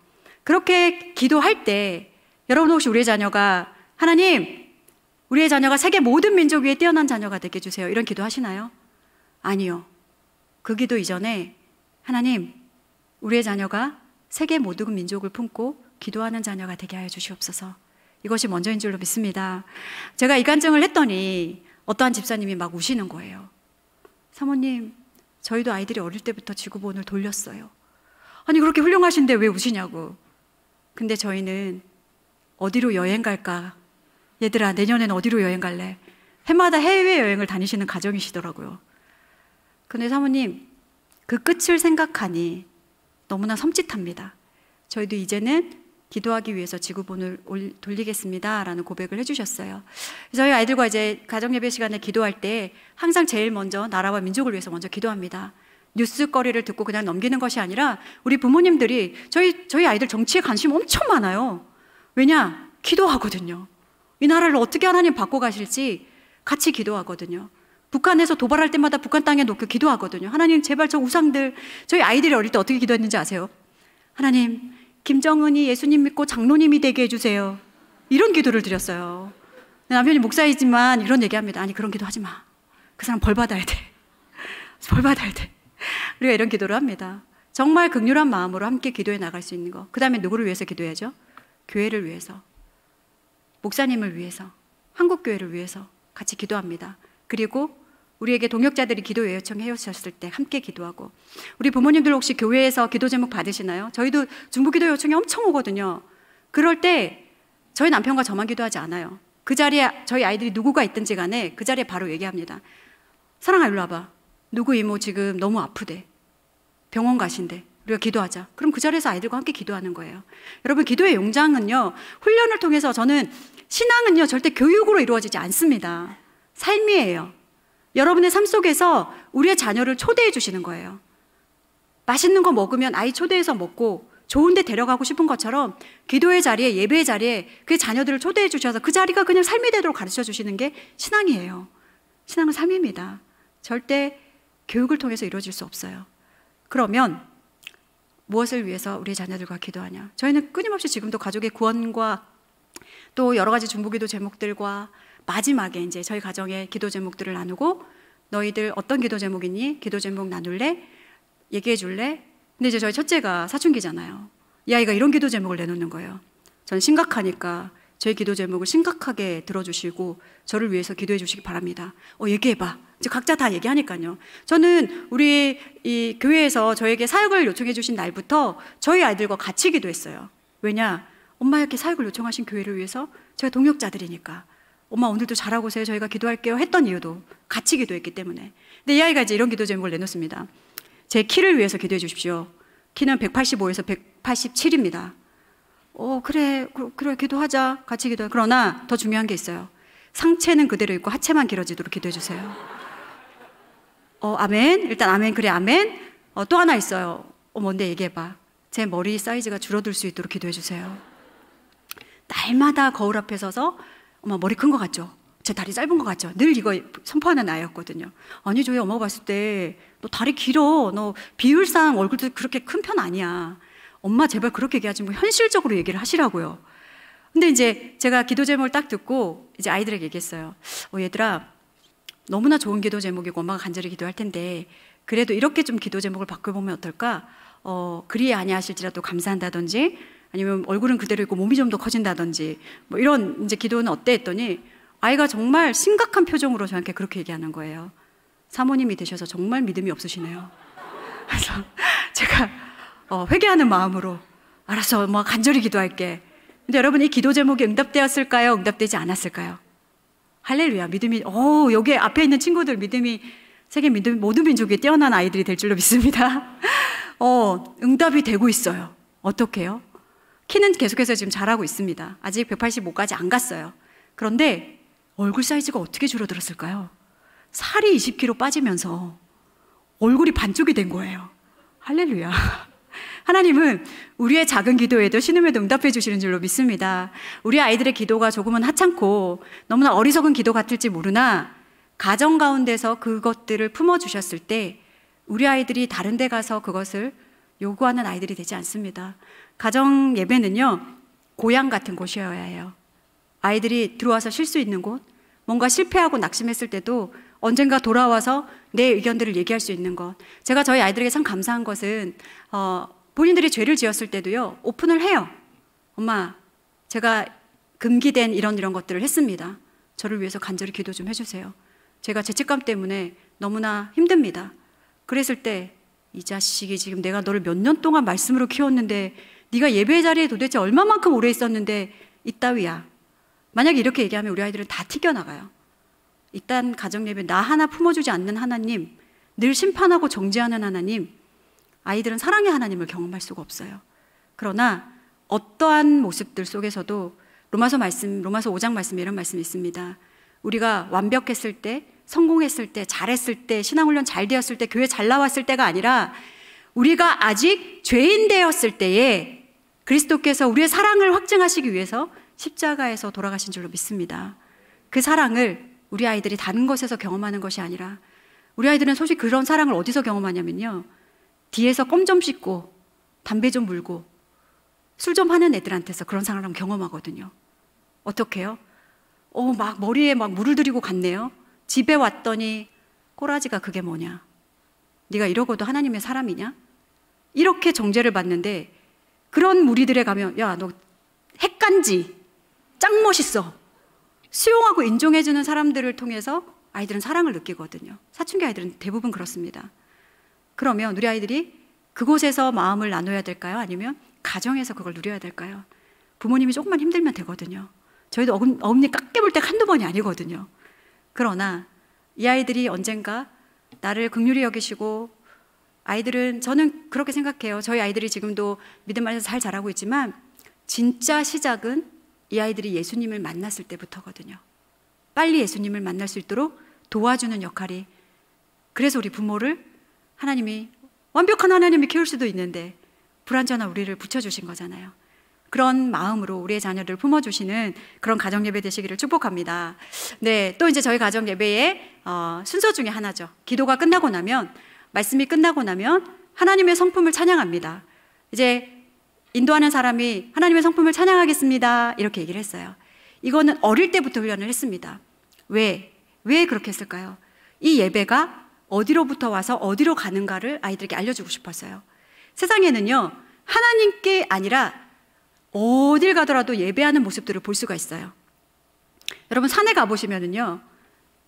그렇게 기도할 때 여러분 혹시 우리의 자녀가 하나님, 우리의 자녀가 세계 모든 민족 위에 뛰어난 자녀가 되게 해주세요, 이런 기도 하시나요? 아니요. 그 기도 이전에 하나님, 우리의 자녀가 세계 모든 민족을 품고 기도하는 자녀가 되게 하여 주시옵소서. 이것이 먼저인 줄로 믿습니다. 제가 이 간증을 했더니 어떠한 집사님이 막 우시는 거예요. 사모님, 저희도 아이들이 어릴 때부터 지구본을 돌렸어요. 아니 그렇게 훌륭하신데 왜 우시냐고. 근데 저희는 어디로 여행 갈까? 얘들아, 내년엔 어디로 여행 갈래? 해마다 해외여행을 다니시는 가정이시더라고요. 근데 사모님, 그 끝을 생각하니 너무나 섬찟합니다. 저희도 이제는 기도하기 위해서 지구본을 돌리겠습니다 라는 고백을 해주셨어요. 저희 아이들과 이제 가정예배 시간에 기도할 때 항상 제일 먼저 나라와 민족을 위해서 먼저 기도합니다. 뉴스거리를 듣고 그냥 넘기는 것이 아니라 우리 부모님들이 저희 아이들 정치에 관심 엄청 많아요. 왜냐? 기도하거든요. 이 나라를 어떻게 하나님 바꿔 가실지 같이 기도하거든요. 북한에서 도발할 때마다 북한 땅에 놓고 기도하거든요. 하나님 제발 저 우상들, 저희 아이들이 어릴 때 어떻게 기도했는지 아세요? 하나님, 김정은이 예수님 믿고 장로님이 되게 해주세요. 이런 기도를 드렸어요. 남편이 목사이지만 이런 얘기합니다. 아니 그런 기도 하지 마. 그 사람 벌 받아야 돼. 벌 받아야 돼. 우리가 이런 기도를 합니다. 정말 극률한 마음으로 함께 기도해 나갈 수 있는 거. 그 다음에 누구를 위해서 기도해야죠? 교회를 위해서, 목사님을 위해서, 한국교회를 위해서 같이 기도합니다. 그리고 우리에게 동역자들이 기도 요청해 오셨을 때 함께 기도하고, 우리 부모님들 혹시 교회에서 기도 제목 받으시나요? 저희도 중보기도 요청이 엄청 오거든요. 그럴 때 저희 남편과 저만 기도하지 않아요. 그 자리에 저희 아이들이 누구가 있든지 간에 그 자리에 바로 얘기합니다. 사랑아, 일로 와봐. 누구 이모 지금 너무 아프대. 병원 가신대. 우리가 기도하자. 그럼 그 자리에서 아이들과 함께 기도하는 거예요. 여러분, 기도의 용장은요, 훈련을 통해서, 저는 신앙은요 절대 교육으로 이루어지지 않습니다. 삶이에요. 여러분의 삶 속에서 우리의 자녀를 초대해 주시는 거예요. 맛있는 거 먹으면 아이 초대해서 먹고 좋은 데 데려가고 싶은 것처럼 기도의 자리에, 예배의 자리에 그 자녀들을 초대해 주셔서 그 자리가 그냥 삶이 되도록 가르쳐 주시는 게 신앙이에요. 신앙은 삶입니다. 절대 교육을 통해서 이루어질 수 없어요. 그러면 무엇을 위해서 우리 자녀들과 기도하냐? 저희는 끊임없이 지금도 가족의 구원과 또 여러 가지 중보기도 제목들과 마지막에 이제 저희 가정의 기도 제목들을 나누고, 너희들 어떤 기도 제목이니? 기도 제목 나눌래? 얘기해 줄래? 근데 이제 저희 첫째가 사춘기잖아요. 이 아이가 이런 기도 제목을 내놓는 거예요. 전 심각하니까 저희 기도 제목을 심각하게 들어주시고 저를 위해서 기도해 주시기 바랍니다. 얘기해봐. 이제 각자 다 얘기하니까요. 저는 우리 이 교회에서 저에게 사역을 요청해 주신 날부터 저희 아이들과 같이 기도했어요. 왜냐? 엄마 이렇게 사역을 요청하신 교회를 위해서 저희가 동역자들이니까. 엄마 오늘도 잘하고 오세요. 저희가 기도할게요. 했던 이유도 같이 기도했기 때문에. 근데 이 아이가 이제 이런 기도 제목을 내놓습니다. 제 키를 위해서 기도해 주십시오. 키는 185에서 187입니다. 그래 기도하자. 같이 기도해. 그러나 더 중요한 게 있어요. 상체는 그대로 있고 하체만 길어지도록 기도해 주세요. 아멘. 일단 아멘. 그래 아멘. 또 하나 있어요. 뭔데 얘기해봐. 제 머리 사이즈가 줄어들 수 있도록 기도해 주세요. 날마다 거울 앞에 서서 엄마 머리 큰 거 같죠? 제 다리 짧은 거 같죠? 늘 이거 선포하는 아이였거든요. 아니 저희 엄마가 봤을 때 너 다리 길어. 너 비율상 얼굴도 그렇게 큰 편 아니야. 엄마 제발 그렇게 얘기하지 뭐 현실적으로 얘기를 하시라고요. 근데 이제 제가 기도 제목을 딱 듣고 이제 아이들에게 얘기했어요. 얘들아, 너무나 좋은 기도 제목이고 엄마가 간절히 기도할 텐데 그래도 이렇게 좀 기도 제목을 바꿔보면 어떨까? 그리 아니하실지라도 감사한다든지, 아니면 얼굴은 그대로 있고 몸이 좀 더 커진다든지, 뭐 이런 이제 기도는 어때 했더니 아이가 정말 심각한 표정으로 저한테 그렇게 얘기하는 거예요. 사모님이 되셔서 정말 믿음이 없으시네요. 그래서 제가 회개하는 마음으로 알았어, 엄마 간절히 기도할게. 근데 여러분, 이 기도 제목이 응답되었을까요? 응답되지 않았을까요? 할렐루야. 믿음이 여기 앞에 있는 친구들 믿음이 세계 믿음 모든 민족에 뛰어난 아이들이 될 줄로 믿습니다. 응답이 되고 있어요. 어떻게요? 키는 계속해서 지금 자라고 있습니다. 아직 185까지 안 갔어요. 그런데 얼굴 사이즈가 어떻게 줄어들었을까요? 살이 20kg 빠지면서 얼굴이 반쪽이 된 거예요. 할렐루야. 하나님은 우리의 작은 기도에도 신음에도 응답해 주시는 줄로 믿습니다. 우리 아이들의 기도가 조금은 하찮고 너무나 어리석은 기도 같을지 모르나 가정 가운데서 그것들을 품어주셨을 때 우리 아이들이 다른 데 가서 그것을 요구하는 아이들이 되지 않습니다. 가정 예배는요, 고향 같은 곳이어야 해요. 아이들이 들어와서 쉴 수 있는 곳, 뭔가 실패하고 낙심했을 때도 언젠가 돌아와서 내 의견들을 얘기할 수 있는 것. 제가 저희 아이들에게 참 감사한 것은 본인들이 죄를 지었을 때도요, 오픈을 해요. 엄마, 제가 금기된 이런 것들을 했습니다. 저를 위해서 간절히 기도 좀 해주세요. 제가 죄책감 때문에 너무나 힘듭니다. 그랬을 때 이 자식이 지금 내가 너를 몇 년 동안 말씀으로 키웠는데 네가 예배 자리에 도대체 얼마만큼 오래 있었는데 이따위야. 만약에 이렇게 얘기하면 우리 아이들은 다 튀겨나가요. 일단 가정예배 나 하나 품어주지 않는 하나님, 늘 심판하고 정죄하는 하나님, 아이들은 사랑의 하나님을 경험할 수가 없어요. 그러나 어떠한 모습들 속에서도 로마서 5장 말씀에 이런 말씀이 있습니다. 우리가 완벽했을 때, 성공했을 때, 잘했을 때, 신앙훈련 잘 되었을 때, 교회 잘 나왔을 때가 아니라 우리가 아직 죄인 되었을 때에 그리스도께서 우리의 사랑을 확증하시기 위해서 십자가에서 돌아가신 줄로 믿습니다. 그 사랑을 우리 아이들이 다른 것에서 경험하는 것이 아니라 우리 아이들은 솔직히 그런 사랑을 어디서 경험하냐면요, 뒤에서 껌 좀 씹고 담배 좀 물고 술 좀 하는 애들한테서 그런 사랑을 경험하거든요. 어떻게 해요? 막 머리에 막 물을 들이고 갔네요. 집에 왔더니 꼬라지가 그게 뭐냐? 네가 이러고도 하나님의 사람이냐? 이렇게 정죄를 받는데 그런 무리들에 가면 야, 너 핵간지 짱 멋있어. 수용하고 인정해주는 사람들을 통해서 아이들은 사랑을 느끼거든요. 사춘기 아이들은 대부분 그렇습니다. 그러면 우리 아이들이 그곳에서 마음을 나눠야 될까요? 아니면 가정에서 그걸 누려야 될까요? 부모님이 조금만 힘들면 되거든요. 저희도 어금니 깎게 볼 때 한두 번이 아니거든요. 그러나 이 아이들이 언젠가 나를 긍휼히 여기시고, 아이들은, 저는 그렇게 생각해요. 저희 아이들이 지금도 믿음 안에서 잘 자라고 있지만 진짜 시작은 이 아이들이 예수님을 만났을 때부터거든요. 빨리 예수님을 만날 수 있도록 도와주는 역할이, 그래서 우리 부모를 하나님이, 완벽한 하나님이 키울 수도 있는데 불완전한 우리를 붙여주신 거잖아요. 그런 마음으로 우리의 자녀를 품어주시는 그런 가정예배 되시기를 축복합니다. 네, 또 이제 저희 가정예배의 순서 중에 하나죠. 기도가 끝나고 나면, 말씀이 끝나고 나면 하나님의 성품을 찬양합니다. 이제 인도하는 사람이 하나님의 성품을 찬양하겠습니다 이렇게 얘기를 했어요. 이거는 어릴 때부터 훈련을 했습니다. 왜 그렇게 했을까요? 이 예배가 어디로부터 와서 어디로 가는가를 아이들에게 알려주고 싶었어요. 세상에는요, 하나님께 아니라 어딜 가더라도 예배하는 모습들을 볼 수가 있어요. 여러분, 산에 가보시면은요,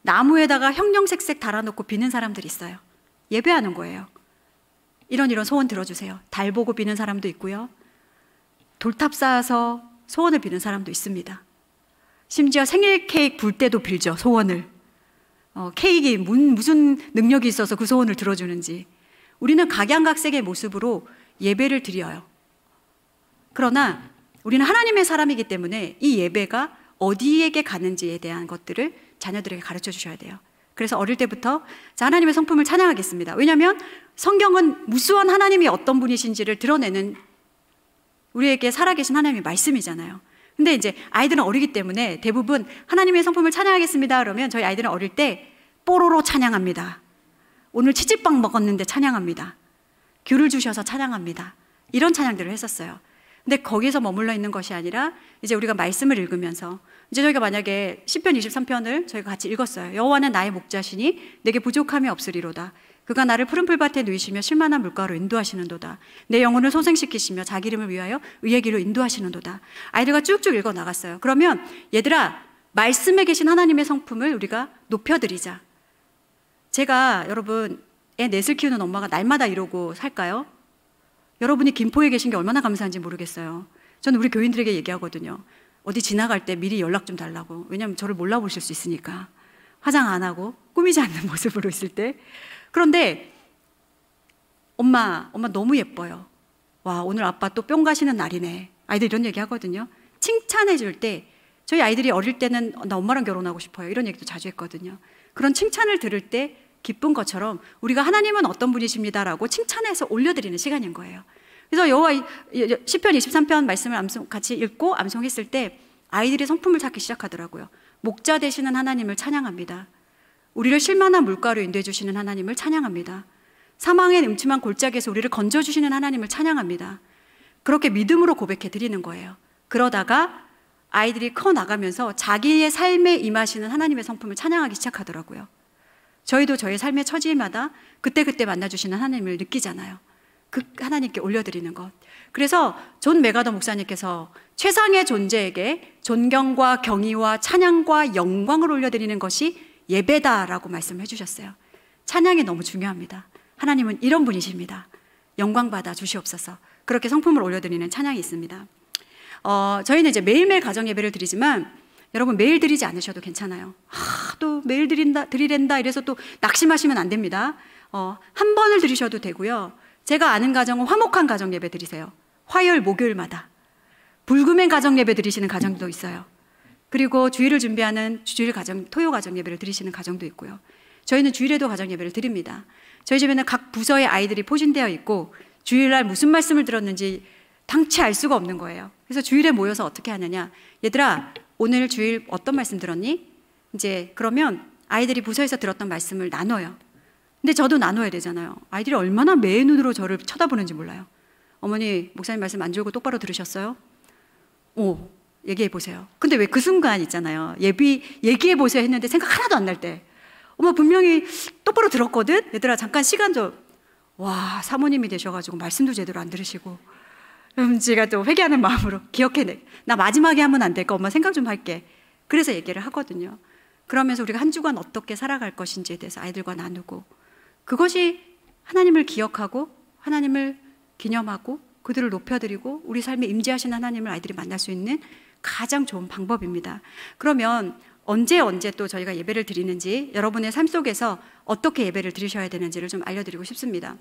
나무에다가 형형색색 달아놓고 비는 사람들이 있어요. 예배하는 거예요. 이런 소원 들어주세요. 달 보고 비는 사람도 있고요, 돌탑 쌓아서 소원을 비는 사람도 있습니다. 심지어 생일 케이크 불 때도 빌죠, 소원을. 케이크에 무슨 능력이 있어서 그 소원을 들어주는지. 우리는 각양각색의 모습으로 예배를 드려요. 그러나 우리는 하나님의 사람이기 때문에 이 예배가 어디에게 가는지에 대한 것들을 자녀들에게 가르쳐 주셔야 돼요. 그래서 어릴 때부터 자, 하나님의 성품을 찬양하겠습니다. 왜냐하면 성경은 무수한 하나님이 어떤 분이신지를 드러내는, 우리에게 살아계신 하나님의 말씀이잖아요. 근데 이제 아이들은 어리기 때문에 대부분 하나님의 성품을 찬양하겠습니다 그러면 저희 아이들은 어릴 때 뽀로로 찬양합니다. 오늘 치즈빵 먹었는데 찬양합니다. 귤을 주셔서 찬양합니다. 이런 찬양들을 했었어요. 근데 거기서 머물러 있는 것이 아니라 이제 우리가 말씀을 읽으면서, 이제 저희가 만약에 시편 23편을 저희가 같이 읽었어요. 여호와는 나의 목자시니 내게 부족함이 없으리로다. 그가 나를 푸른 풀밭에 누이시며 쉴만한 물가로 인도하시는도다. 내 영혼을 소생시키시며 자기 이름을 위하여 의의 길로 인도하시는도다. 아이들과 쭉쭉 읽어 나갔어요. 그러면 얘들아, 말씀에 계신 하나님의 성품을 우리가 높여드리자. 제가 여러분, 애 넷을 키우는 엄마가 날마다 이러고 살까요? 여러분이 김포에 계신 게 얼마나 감사한지 모르겠어요. 저는 우리 교인들에게 얘기하거든요. 어디 지나갈 때 미리 연락 좀 달라고. 왜냐하면 저를 몰라보실 수 있으니까. 화장 안 하고 꾸미지 않는 모습으로 있을 때. 그런데 엄마 너무 예뻐요. 와, 오늘 아빠 또 뿅 가시는 날이네. 아이들 이런 얘기 하거든요. 칭찬해 줄 때, 저희 아이들이 어릴 때는 나 엄마랑 결혼하고 싶어요 이런 얘기도 자주 했거든요. 그런 칭찬을 들을 때 기쁜 것처럼 우리가 하나님은 어떤 분이십니다라고 칭찬해서 올려드리는 시간인 거예요. 그래서 여호와 시편 23편 말씀을 같이 읽고 암송했을 때 아이들이 성품을 찾기 시작하더라고요. 목자 되시는 하나님을 찬양합니다. 우리를 쉴만한 물가로 인도해 주시는 하나님을 찬양합니다. 사망의 음침한 골짜기에서 우리를 건져주시는 하나님을 찬양합니다. 그렇게 믿음으로 고백해 드리는 거예요. 그러다가 아이들이 커 나가면서 자기의 삶에 임하시는 하나님의 성품을 찬양하기 시작하더라고요. 저희도 저희 삶의 처지마다 그때그때 만나주시는 하나님을 느끼잖아요. 그 하나님께 올려드리는 것. 그래서 존 메가더 목사님께서 최상의 존재에게 존경과 경의와 찬양과 영광을 올려드리는 것이 예배다라고 말씀을 해주셨어요. 찬양이 너무 중요합니다. 하나님은 이런 분이십니다. 영광 받아 주시옵소서. 그렇게 성품을 올려드리는 찬양이 있습니다. 저희는 이제 매일매일 가정 예배를 드리지만 여러분 매일 드리지 않으셔도 괜찮아요. 또 매일 드리랜다 이래서 또 낙심하시면 안 됩니다. 한 번을 드리셔도 되고요. 제가 아는 가정은 화목한 가정 예배 드리세요. 화요일 목요일마다. 불금행 가정 예배 드리시는 가정도 있어요. 그리고 주일을 준비하는 토요 가정 예배를 드리시는 가정도 있고요. 저희는 주일에도 가정 예배를 드립니다. 저희 집에는 각 부서의 아이들이 포진되어 있고 주일날 무슨 말씀을 들었는지 당최 알 수가 없는 거예요. 그래서 주일에 모여서 어떻게 하느냐. 얘들아, 오늘 주일 어떤 말씀 들었니? 이제 그러면 아이들이 부서에서 들었던 말씀을 나눠요. 근데 저도 나눠야 되잖아요. 아이들이 얼마나 매의 눈으로 저를 쳐다보는지 몰라요. 어머니, 목사님 말씀 안 줄고 똑바로 들으셨어요? 오, 얘기해 보세요. 근데 왜 그 순간 있잖아요. 얘기해 보세요 했는데 생각 하나도 안 날 때. 엄마 분명히 똑바로 들었거든? 얘들아, 잠깐 시간 좀. 와, 사모님이 되셔가지고 말씀도 제대로 안 들으시고. 제가 또 회개하는 마음으로 기억해내. 나 마지막에 하면 안 될까? 엄마 생각 좀 할게. 그래서 얘기를 하거든요. 그러면서 우리가 한 주간 어떻게 살아갈 것인지에 대해서 아이들과 나누고, 그것이 하나님을 기억하고 하나님을 기념하고 그들을 높여드리고 우리 삶에 임재하신 하나님을 아이들이 만날 수 있는 가장 좋은 방법입니다. 그러면 언제 또 저희가 예배를 드리는지, 여러분의 삶 속에서 어떻게 예배를 드리셔야 되는지를 좀 알려드리고 싶습니다.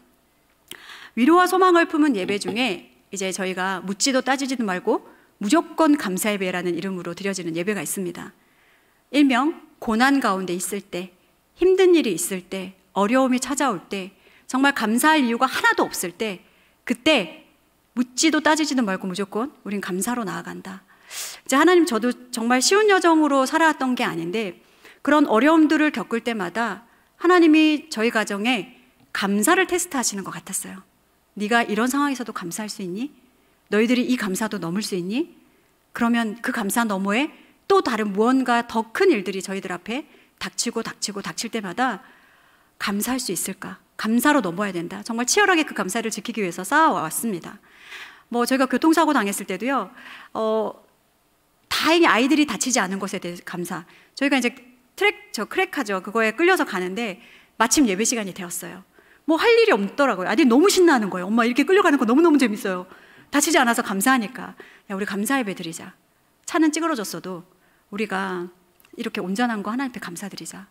위로와 소망을 품은 예배 중에 이제 저희가 묻지도 따지지도 말고 무조건 감사 예배라는 이름으로 드려지는 예배가 있습니다. 일명 고난 가운데 있을 때, 힘든 일이 있을 때, 어려움이 찾아올 때, 정말 감사할 이유가 하나도 없을 때, 그때 묻지도 따지지도 말고 무조건 우린 감사로 나아간다. 이제 하나님, 저도 정말 쉬운 여정으로 살아왔던 게 아닌데 그런 어려움들을 겪을 때마다 하나님이 저희 가정에 감사를 테스트하시는 것 같았어요. 네가 이런 상황에서도 감사할 수 있니? 너희들이 이 감사도 넘을 수 있니? 그러면 그 감사 너머에 또 다른 무언가 더 큰 일들이 저희들 앞에 닥칠 때마다 감사할 수 있을까? 감사로 넘어야 된다. 정말 치열하게 그 감사를 지키기 위해서 쌓아왔습니다. 저희가 교통사고 당했을 때도요, 다행히 아이들이 다치지 않은 것에 대해 감사. 저희가 이제 크랙하죠. 그거에 끌려서 가는데 마침 예배 시간이 되었어요. 할 일이 없더라고요. 아들이 너무 신나는 거예요. 엄마 이렇게 끌려가는 거 너무너무 재밌어요. 다치지 않아서 감사하니까. 야, 우리 감사 예배 드리자. 차는 찌그러졌어도 우리가 이렇게 온전한 거 하나님께 감사드리자.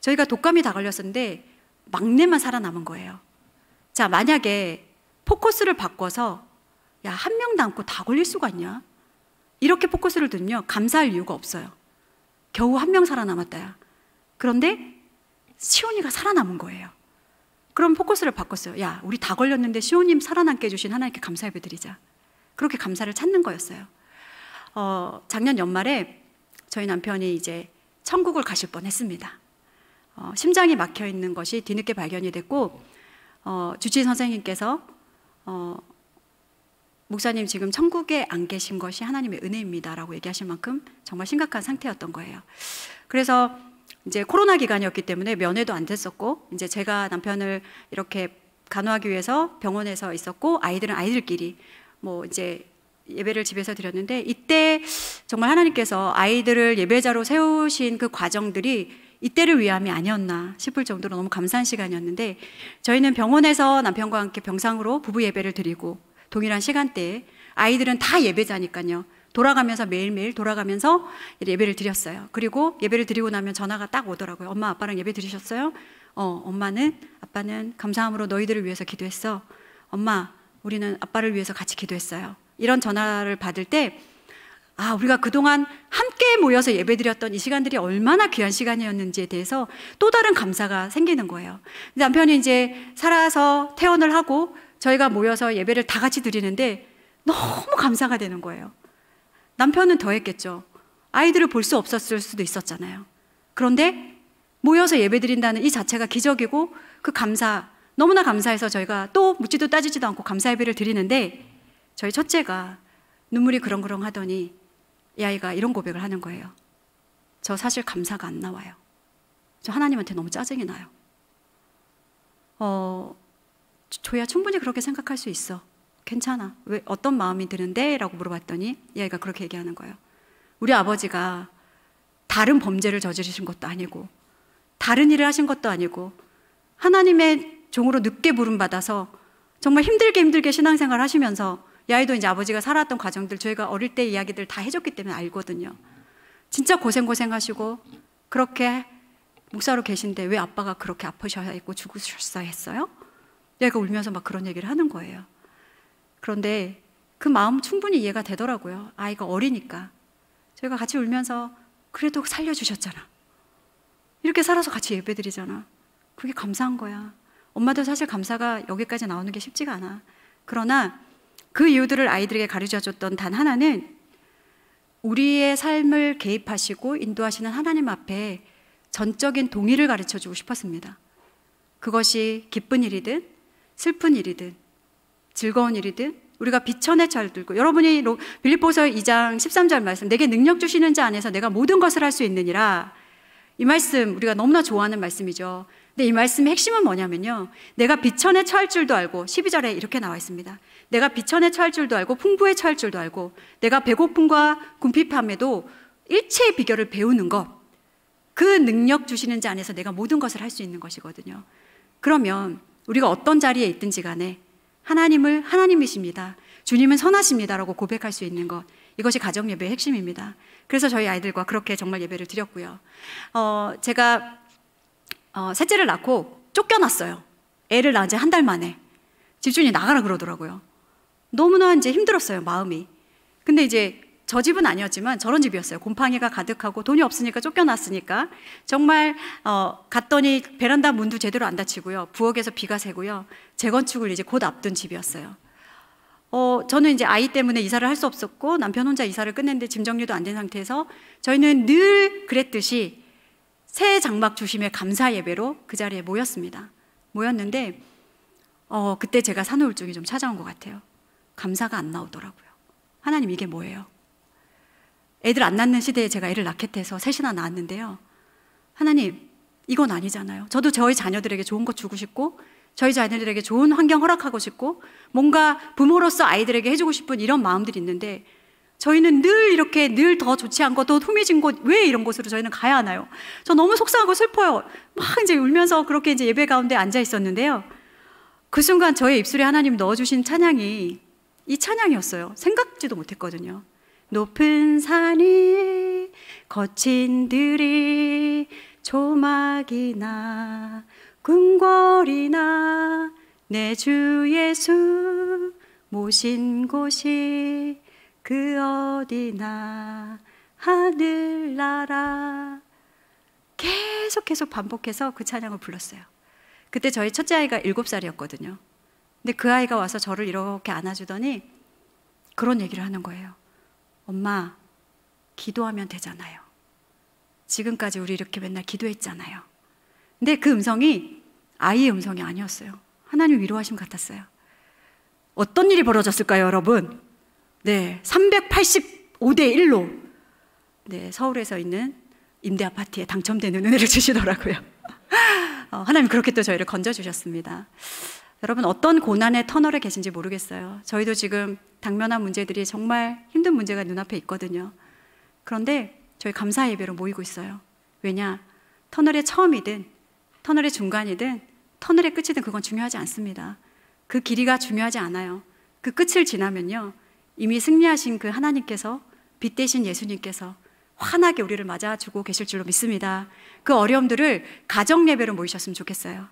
저희가 독감이 다 걸렸었는데 막내만 살아남은 거예요. 자, 만약에 포커스를 바꿔서 야, 한 명도 안고 다 걸릴 수가 있냐? 이렇게 포커스를 두면요, 감사할 이유가 없어요. 겨우 한 명 살아남았다야. 그런데 시온이가 살아남은 거예요. 그럼 포커스를 바꿨어요. 야, 우리 다 걸렸는데 시온님 살아남게 해주신 하나님께 감사 예배 드리자. 그렇게 감사를 찾는 거였어요. 작년 연말에 저희 남편이 이제 천국을 가실 뻔했습니다. 심장이 막혀 있는 것이 뒤늦게 발견이 됐고, 주치의 선생님께서 목사님 지금 천국에 안 계신 것이 하나님의 은혜입니다라고 얘기하실 만큼 정말 심각한 상태였던 거예요. 그래서 이제 코로나 기간이었기 때문에 면회도 안 됐었고, 이제 제가 남편을 이렇게 간호하기 위해서 병원에서 있었고, 아이들은 아이들끼리 이제 예배를 집에서 드렸는데, 이때 정말 하나님께서 아이들을 예배자로 세우신 그 과정들이 이때를 위함이 아니었나 싶을 정도로 너무 감사한 시간이었는데, 저희는 병원에서 남편과 함께 병상으로 부부 예배를 드리고 동일한 시간대에 아이들은 다 예배자니까요, 돌아가면서 매일매일 돌아가면서 예배를 드렸어요. 그리고 예배를 드리고 나면 전화가 딱 오더라고요. 엄마, 아빠랑 예배 드리셨어요? 아빠는 감사함으로 너희들을 위해서 기도했어. 엄마, 우리는 아빠를 위해서 같이 기도했어요. 이런 전화를 받을 때 우리가 그동안 함께 모여서 예배드렸던 이 시간들이 얼마나 귀한 시간이었는지에 대해서 또 다른 감사가 생기는 거예요. 남편이 이제 살아서 퇴원을 하고 저희가 모여서 예배를 다 같이 드리는데 너무 감사가 되는 거예요. 남편은 더 했겠죠. 아이들을 볼 수 없었을 수도 있었잖아요. 그런데 모여서 예배드린다는 이 자체가 기적이고 그 감사, 너무나 감사해서 저희가 또 묻지도 따지지도 않고 감사 예배를 드리는데 저희 첫째가 눈물이 그렁그렁 하더니 이 아이가 이런 고백을 하는 거예요. 저 사실 감사가 안 나와요. 저 하나님한테 너무 짜증이 나요. 조야 충분히 그렇게 생각할 수 있어. 괜찮아. 왜 어떤 마음이 드는데? 라고 물어봤더니 이 아이가 그렇게 얘기하는 거예요. 우리 아버지가 다른 범죄를 저지르신 것도 아니고 다른 일을 하신 것도 아니고 하나님의 종으로 늦게 부름받아서 정말 힘들게 신앙생활 하시면서 이 아이도 이제 아버지가 살아왔던 과정들 저희가 어릴 때 이야기들 다 해줬기 때문에 알거든요. 진짜 고생하시고 그렇게 목사로 계신데 왜 아빠가 그렇게 아프셔야 했고 죽으셨어야 했어요? 얘가 울면서 막 그런 얘기를 하는 거예요. 그런데 그 마음 충분히 이해가 되더라고요. 아이가 어리니까. 저희가 같이 울면서 그래도 살려주셨잖아. 이렇게 살아서 같이 예배드리잖아. 그게 감사한 거야. 엄마도 사실 감사가 여기까지 나오는 게 쉽지가 않아. 그러나 그 이유들을 아이들에게 가르쳐줬던 단 하나는 우리의 삶을 개입하시고 인도하시는 하나님 앞에 전적인 동의를 가르쳐주고 싶었습니다. 그것이 기쁜 일이든 슬픈 일이든 즐거운 일이든 우리가 비천에 철들고, 여러분이 빌립보서 2장 13절 말씀, 내게 능력 주시는 자 안에서 내가 모든 것을 할 수 있느니라. 이 말씀 우리가 너무나 좋아하는 말씀이죠. 근데 이 말씀의 핵심은 뭐냐면요, 내가 비천에 처할 줄도 알고, 12절에 이렇게 나와 있습니다. 내가 비천에 처할 줄도 알고 풍부에 처할 줄도 알고 내가 배고픔과 궁핍함에도 일체의 비결을 배우는 것, 그 능력 주시는 자 안에서 내가 모든 것을 할 수 있는 것이거든요. 그러면 우리가 어떤 자리에 있든지 간에 하나님을 하나님이십니다, 주님은 선하십니다라고 고백할 수 있는 것, 이것이 가정예배의 핵심입니다. 그래서 저희 아이들과 그렇게 정말 예배를 드렸고요. 제가 셋째를 낳고 쫓겨났어요. 애를 낳은 지 한 달 만에 집주인이 나가라 그러더라고요. 너무나 이제 힘들었어요, 마음이. 근데 이제 저 집은 아니었지만 저런 집이었어요. 곰팡이가 가득하고 돈이 없으니까 쫓겨났으니까. 정말 갔더니 베란다 문도 제대로 안 닫히고요, 부엌에서 비가 새고요, 재건축을 이제 곧 앞둔 집이었어요. 저는 이제 아이 때문에 이사를 할 수 없었고 남편 혼자 이사를 끝냈는데 짐 정리도 안 된 상태에서 저희는 늘 그랬듯이 새 장막 주심의 감사 예배로 그 자리에 모였는데 그때 제가 산후우울증이 좀 찾아온 것 같아요. 감사가 안 나오더라고요. 하나님, 이게 뭐예요? 애들 안 낳는 시대에 제가 애를 낳겠대서 셋이나 낳았는데요, 하나님, 이건 아니잖아요. 저도 저희 자녀들에게 좋은 것 주고 싶고 저희 자녀들에게 좋은 환경 허락하고 싶고 뭔가 부모로서 아이들에게 해주고 싶은 이런 마음들이 있는데 저희는 늘 이렇게 늘 더 좋지 않고 더 후미진 곳, 왜 이런 곳으로 저희는 가야 하나요? 저 너무 속상하고 슬퍼요. 막 이제 울면서 그렇게 이제 예배 가운데 앉아 있었는데요, 그 순간 저의 입술에 하나님 넣어주신 찬양이 이 찬양이었어요. 생각지도 못했거든요. 높은 산이 거친 들이 조막이나 궁궐이나 내 주 예수 모신 곳이 그 어디나 하늘나라. 계속 반복해서 그 찬양을 불렀어요. 그때 저희 첫째 아이가 7살이었거든요. 근데 그 아이가 와서 저를 이렇게 안아주더니 그런 얘기를 하는 거예요. 엄마, 기도하면 되잖아요. 지금까지 우리 이렇게 맨날 기도했잖아요. 근데 그 음성이 아이의 음성이 아니었어요. 하나님 위로하심 같았어요. 어떤 일이 벌어졌을까요, 여러분? 네, 385대 1로 서울에서 있는 임대 아파트에 당첨되는 은혜를 주시더라고요. 하나님 그렇게 또 저희를 건져주셨습니다. 여러분, 어떤 고난의 터널에 계신지 모르겠어요. 저희도 지금 당면한 문제들이 정말 힘든 문제가 눈앞에 있거든요. 그런데 저희 감사 예배로 모이고 있어요. 왜냐? 터널의 처음이든 터널의 중간이든 터널의 끝이든 그건 중요하지 않습니다. 그 길이가 중요하지 않아요. 그 끝을 지나면요, 이미 승리하신 그 하나님께서, 빛 대신 예수님께서 환하게 우리를 맞아주고 계실 줄로 믿습니다. 그 어려움들을 가정 예배로 모이셨으면 좋겠어요.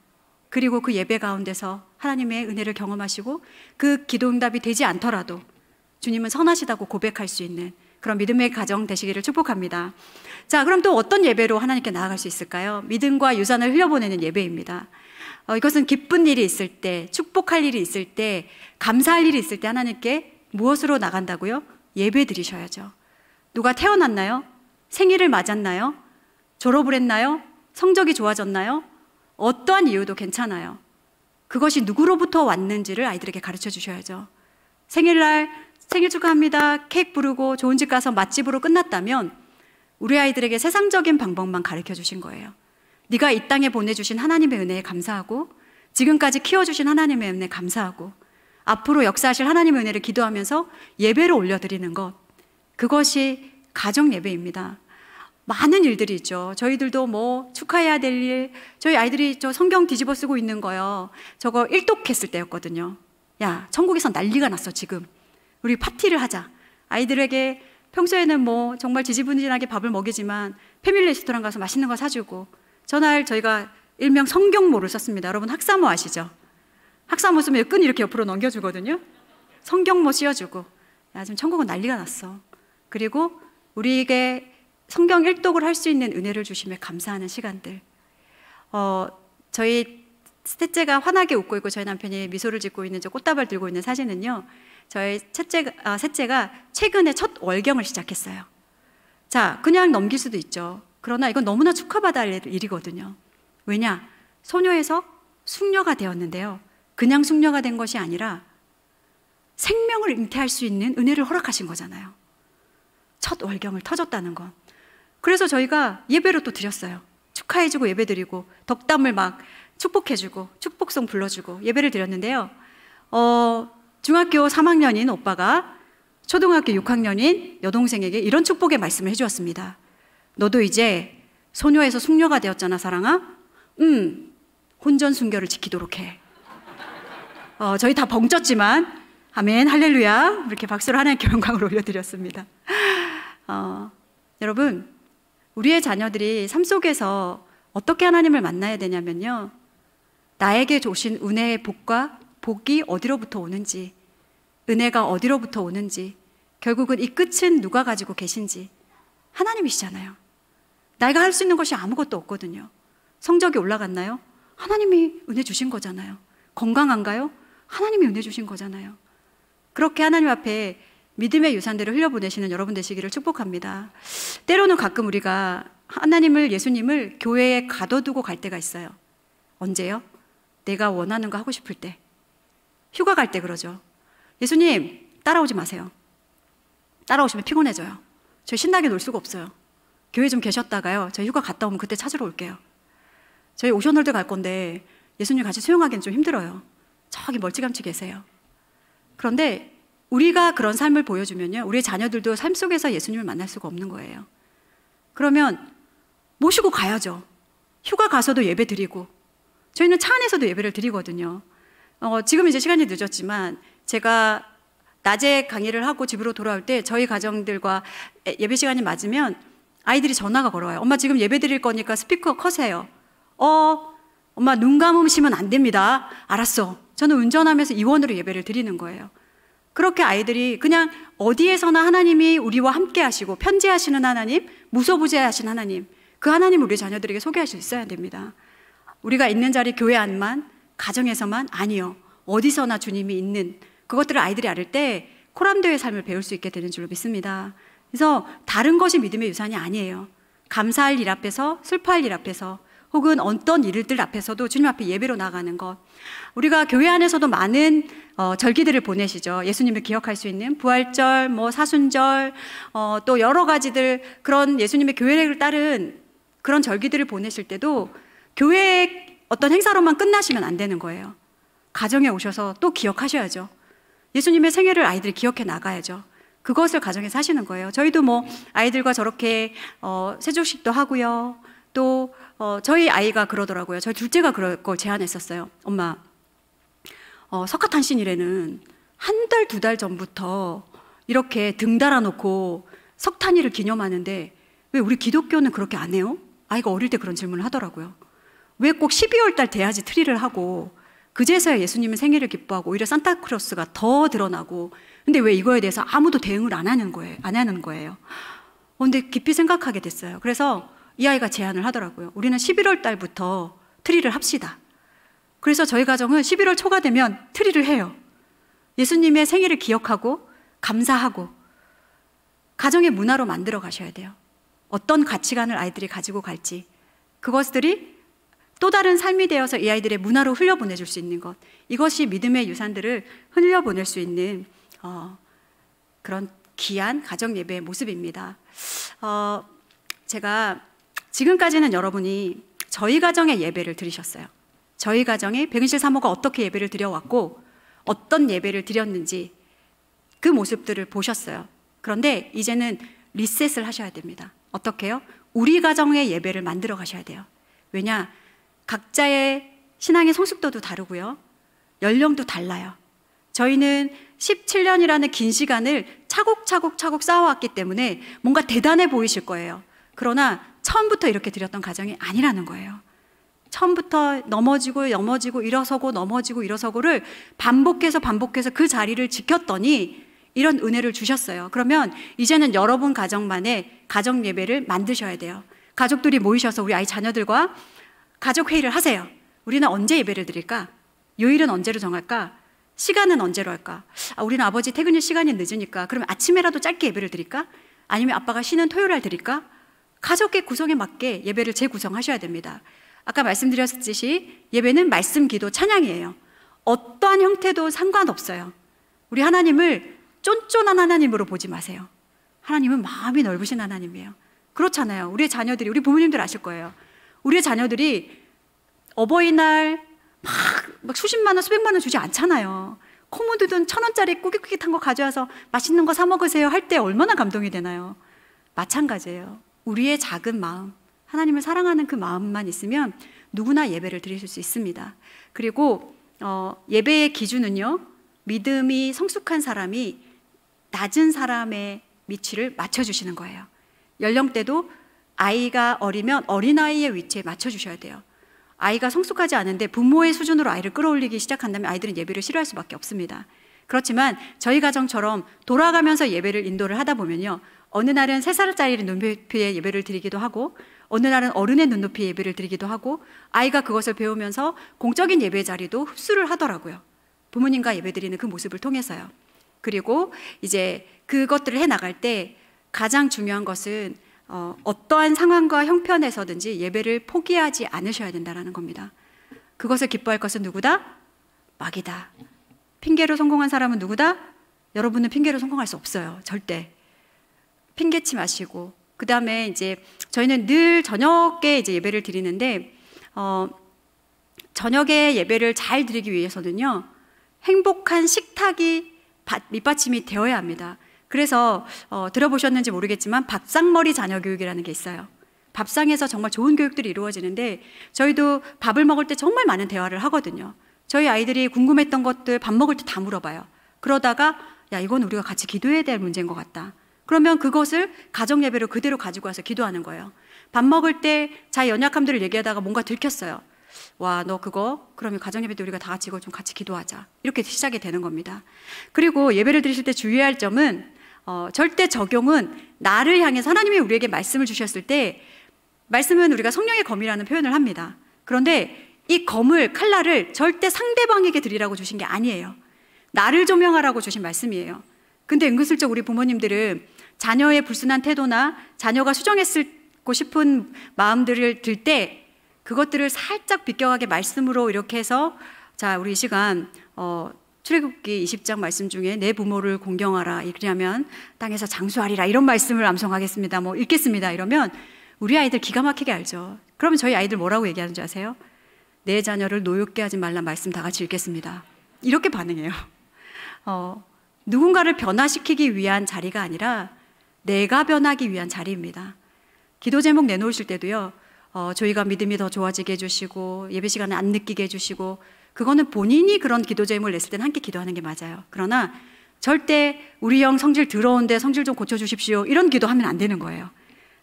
그리고 그 예배 가운데서 하나님의 은혜를 경험하시고 그 기도 응답이 되지 않더라도 주님은 선하시다고 고백할 수 있는 그런 믿음의 가정 되시기를 축복합니다. 자, 그럼 또 어떤 예배로 하나님께 나아갈 수 있을까요? 믿음과 유산을 흘려보내는 예배입니다. 이것은 기쁜 일이 있을 때, 축복할 일이 있을 때, 감사할 일이 있을 때 하나님께 무엇으로 나간다고요? 예배 드리셔야죠. 누가 태어났나요? 생일을 맞았나요? 졸업을 했나요? 성적이 좋아졌나요? 어떠한 이유도 괜찮아요. 그것이 누구로부터 왔는지를 아이들에게 가르쳐 주셔야죠. 생일날 생일 축하합니다. 케이크 부르고 좋은 집 가서 맛집으로 끝났다면 우리 아이들에게 세상적인 방법만 가르쳐 주신 거예요. 네가 이 땅에 보내주신 하나님의 은혜에 감사하고 지금까지 키워주신 하나님의 은혜에 감사하고 앞으로 역사하실 하나님의 은혜를 기도하면서 예배로 올려드리는 것, 그것이 가정 예배입니다. 많은 일들이 있죠. 저희들도 뭐 축하해야 될 일, 저희 아이들이 저 성경 뒤집어 쓰고 있는 거요. 저거 일독했을 때였거든요. 야, 천국에서 난리가 났어 지금. 우리 파티를 하자. 아이들에게 평소에는 뭐 정말 지지분진하게 밥을 먹이지만 패밀리 레스토랑 가서 맛있는 거 사주고, 전날 저희가 일명 성경모를 썼습니다. 여러분 학사모 아시죠? 학사모 쓰면 끈 이렇게 옆으로 넘겨주거든요. 성경모 씌워주고, 야, 지금 천국은 난리가 났어. 그리고 우리에게 성경 일독을 할 수 있는 은혜를 주시며 감사하는 시간들. 저희 셋째가 환하게 웃고 있고 저희 남편이 미소를 짓고 있는 저 꽃다발 들고 있는 사진은요, 저희 셋째가 최근에 첫 월경을 시작했어요. 자, 그냥 넘길 수도 있죠. 그러나 이건 너무나 축하받아야 할 일이거든요. 왜냐? 소녀에서 숙녀가 되었는데요, 그냥 숙녀가 된 것이 아니라 생명을 잉태할 수 있는 은혜를 허락하신 거잖아요. 첫 월경을 터졌다는 건. 그래서 저희가 예배로 또 드렸어요. 축하해주고 예배드리고 덕담을 막 축복해주고 축복송 불러주고 예배를 드렸는데요, 중학교 3학년인 오빠가 초등학교 6학년인 여동생에게 이런 축복의 말씀을 해주었습니다. 너도 이제 소녀에서 숙녀가 되었잖아 사랑아. 혼전 순결을 지키도록 해. 저희 다 벙쪘지만 아멘 할렐루야 이렇게 박수를 하나님께 영광을 올려드렸습니다. 여러분, 우리의 자녀들이 삶 속에서 어떻게 하나님을 만나야 되냐면요, 나에게 주신 은혜의 복이 어디로부터 오는지, 은혜가 어디로부터 오는지, 결국은 이 끝은 누가 가지고 계신지 하나님이시잖아요. 내가 할 수 있는 것이 아무것도 없거든요. 성적이 올라갔나요? 하나님이 은혜 주신 거잖아요. 건강한가요? 하나님이 은혜 주신 거잖아요. 그렇게 하나님 앞에 믿음의 유산들을 흘려보내시는 여러분 되시기를 축복합니다. 때로는 가끔 우리가 하나님을, 예수님을 교회에 가둬두고 갈 때가 있어요. 언제요? 내가 원하는 거 하고 싶을 때. 휴가 갈 때 그러죠. 예수님 따라오지 마세요. 따라오시면 피곤해져요. 저희 신나게 놀 수가 없어요. 교회 좀 계셨다가요, 저희 휴가 갔다 오면 그때 찾으러 올게요. 저희 오션월드 갈 건데 예수님 같이 수용하기는 좀 힘들어요. 저기 멀찌감치 계세요. 그런데 우리가 그런 삶을 보여주면요, 우리의 자녀들도 삶 속에서 예수님을 만날 수가 없는 거예요. 그러면 모시고 가야죠. 휴가 가서도 예배 드리고, 저희는 차 안에서도 예배를 드리거든요. 지금 이제 시간이 늦었지만 제가 낮에 강의를 하고 집으로 돌아올 때 저희 가정들과 예배 시간이 맞으면 아이들이 전화가 걸어와요. 엄마 지금 예배 드릴 거니까 스피커 컷해요. 엄마 눈 감으시면 안 됩니다. 알았어. 저는 운전하면서 이원으로 예배를 드리는 거예요. 그렇게 아이들이 그냥 어디에서나 하나님이 우리와 함께 하시고 편지하시는 하나님, 무소부재하신 하나님, 그 하나님을 우리 자녀들에게 소개할 수 있어야 됩니다. 우리가 있는 자리 교회 안만, 가정에서만, 아니요, 어디서나 주님이 있는 그것들을 아이들이 알을 때 코람되의 삶을 배울 수 있게 되는 줄로 믿습니다. 그래서 다른 것이 믿음의 유산이 아니에요. 감사할 일 앞에서, 슬퍼할 일 앞에서, 혹은 어떤 일들 앞에서도 주님 앞에 예배로 나가는 것. 우리가 교회 안에서도 많은 절기들을 보내시죠. 예수님을 기억할 수 있는 부활절, 뭐 사순절, 또 여러 가지들, 그런 예수님의 교회를 따른 그런 절기들을 보내실 때도 교회의 어떤 행사로만 끝나시면 안 되는 거예요. 가정에 오셔서 또 기억하셔야죠. 예수님의 생애를 아이들이 기억해 나가야죠. 그것을 가정에서 하시는 거예요. 저희도 뭐 아이들과 저렇게 세족식도 하고요. 또 저희 아이가 그러더라고요. 저희 둘째가 그럴 걸 제안했었어요. 엄마, 석가탄신일에는 한 달, 두 달 전부터 이렇게 등 달아놓고 석탄일을 기념하는데 왜 우리 기독교는 그렇게 안 해요? 아이가 어릴 때 그런 질문을 하더라고요. 왜 꼭 12월 달 돼야지 트리를 하고 그제서야 예수님은 생일을 기뻐하고 오히려 산타크로스가 더 드러나고, 근데 왜 이거에 대해서 아무도 대응을 안 하는 거예요. 근데 깊이 생각하게 됐어요. 그래서 이 아이가 제안을 하더라고요. 우리는 11월 달부터 트리를 합시다. 그래서 저희 가정은 11월 초가 되면 트리를 해요. 예수님의 생일을 기억하고 감사하고 가정의 문화로 만들어 가셔야 돼요. 어떤 가치관을 아이들이 가지고 갈지, 그것들이 또 다른 삶이 되어서 이 아이들의 문화로 흘려보내줄 수 있는 것, 이것이 믿음의 유산들을 흘려보낼 수 있는 그런 귀한 가정 예배의 모습입니다. 제가 지금까지는 여러분이 저희 가정의 예배를 드리셨어요. 저희 가정의 백은실 사모가 어떻게 예배를 드려왔고 어떤 예배를 드렸는지 그 모습들을 보셨어요. 그런데 이제는 리셋을 하셔야 됩니다. 어떻게 해요? 우리 가정의 예배를 만들어 가셔야 돼요. 왜냐? 각자의 신앙의 성숙도도 다르고요, 연령도 달라요. 저희는 17년이라는 긴 시간을 차곡차곡 쌓아왔기 때문에 뭔가 대단해 보이실 거예요. 그러나 처음부터 이렇게 드렸던 가정이 아니라는 거예요. 처음부터 넘어지고 일어서고 넘어지고 일어서고를 반복해서 그 자리를 지켰더니 이런 은혜를 주셨어요. 그러면 이제는 여러분 가정만의 가정 예배를 만드셔야 돼요. 가족들이 모이셔서 우리 아이 자녀들과 가족 회의를 하세요. 우리는 언제 예배를 드릴까? 요일은 언제로 정할까? 시간은 언제로 할까? 우리는 아버지 퇴근일 시간이 늦으니까 그러면 아침에라도 짧게 예배를 드릴까? 아니면 아빠가 쉬는 토요일날 드릴까? 가족의 구성에 맞게 예배를 재구성하셔야 됩니다. 아까 말씀드렸듯이 예배는 말씀, 기도, 찬양이에요. 어떠한 형태도 상관없어요. 우리 하나님을 쫀쫀한 하나님으로 보지 마세요. 하나님은 마음이 넓으신 하나님이에요. 그렇잖아요. 우리의 자녀들이, 우리 부모님들 아실 거예요. 우리의 자녀들이 어버이날 막 수십만 원, 수백만 원 주지 않잖아요. 코모드든 1,000원짜리 꾸깃꾸깃한 거 가져와서 맛있는 거 사 먹으세요 할 때 얼마나 감동이 되나요? 마찬가지예요. 우리의 작은 마음, 하나님을 사랑하는 그 마음만 있으면 누구나 예배를 드리실 수 있습니다. 그리고 예배의 기준은요, 믿음이 성숙한 사람이 낮은 사람의 위치를 맞춰주시는 거예요. 연령대도 아이가 어리면 어린아이의 위치에 맞춰주셔야 돼요. 아이가 성숙하지 않은데 부모의 수준으로 아이를 끌어올리기 시작한다면 아이들은 예배를 싫어할 수밖에 없습니다. 그렇지만 저희 가정처럼 돌아가면서 예배를 인도를 하다 보면요, 어느 날은 3살짜리 눈높이의 예배를 드리기도 하고 어느 날은 어른의 눈높이의 예배를 드리기도 하고 아이가 그것을 배우면서 공적인 예배 자리도 흡수를 하더라고요. 부모님과 예배 드리는 그 모습을 통해서요. 그리고 이제 그것들을 해나갈 때 가장 중요한 것은 어떠한 상황과 형편에서든지 예배를 포기하지 않으셔야 된다는 겁니다. 그것을 기뻐할 것은 누구다? 마귀다. 핑계로 성공한 사람은 누구다? 여러분은 핑계로 성공할 수 없어요. 절대. 핑계치 마시고, 그 다음에 이제 저희는 늘 저녁에 이제 예배를 드리는데, 저녁에 예배를 잘 드리기 위해서는요, 행복한 식탁이 밑받침이 되어야 합니다. 그래서 들어보셨는지 모르겠지만 밥상머리 자녀교육이라는 게 있어요. 밥상에서 정말 좋은 교육들이 이루어지는데 저희도 밥을 먹을 때 정말 많은 대화를 하거든요. 저희 아이들이 궁금했던 것들 밥 먹을 때 다 물어봐요. 그러다가 야, 이건 우리가 같이 기도해야 될 문제인 것 같다. 그러면 그것을 가정 예배로 그대로 가지고 와서 기도하는 거예요. 밥 먹을 때 자기 연약함들을 얘기하다가 뭔가 들켰어요. 와, 너 그거 그러면 가정 예배 때 우리가 다 같이 이걸 좀 같이 기도하자. 이렇게 시작이 되는 겁니다. 그리고 예배를 드리실 때 주의할 점은 절대 적용은 나를 향해서 하나님이 우리에게 말씀을 주셨을 때, 말씀은 우리가 성령의 검이라는 표현을 합니다. 그런데 이 검을, 칼날을 절대 상대방에게 드리라고 주신 게 아니에요. 나를 조명하라고 주신 말씀이에요. 근데 은근슬쩍 우리 부모님들은 자녀의 불순한 태도나 자녀가 수정했고 싶은 마음들을 들 때 그것들을 살짝 비껴가게 말씀으로 이렇게 해서, 자, 우리 이 시간 출애굽기 20장 말씀 중에 내 부모를 공경하라, 이러면 땅에서 장수하리라, 이런 말씀을 암송하겠습니다, 뭐 읽겠습니다, 이러면 우리 아이들 기가 막히게 알죠. 그러면 저희 아이들 뭐라고 얘기하는 줄 아세요? 내 자녀를 노엽게 하지 말라 말씀 다 같이 읽겠습니다, 이렇게 반응해요. 누군가를 변화시키기 위한 자리가 아니라 내가 변하기 위한 자리입니다. 기도 제목 내놓으실 때도요, 저희가 믿음이 더 좋아지게 해주시고 예배 시간을 안 느끼게 해주시고, 그거는 본인이 그런 기도 제목을 냈을 때는 함께 기도하는 게 맞아요. 그러나 절대 우리 형 성질 더러운데 성질 좀 고쳐주십시오, 이런 기도하면 안 되는 거예요.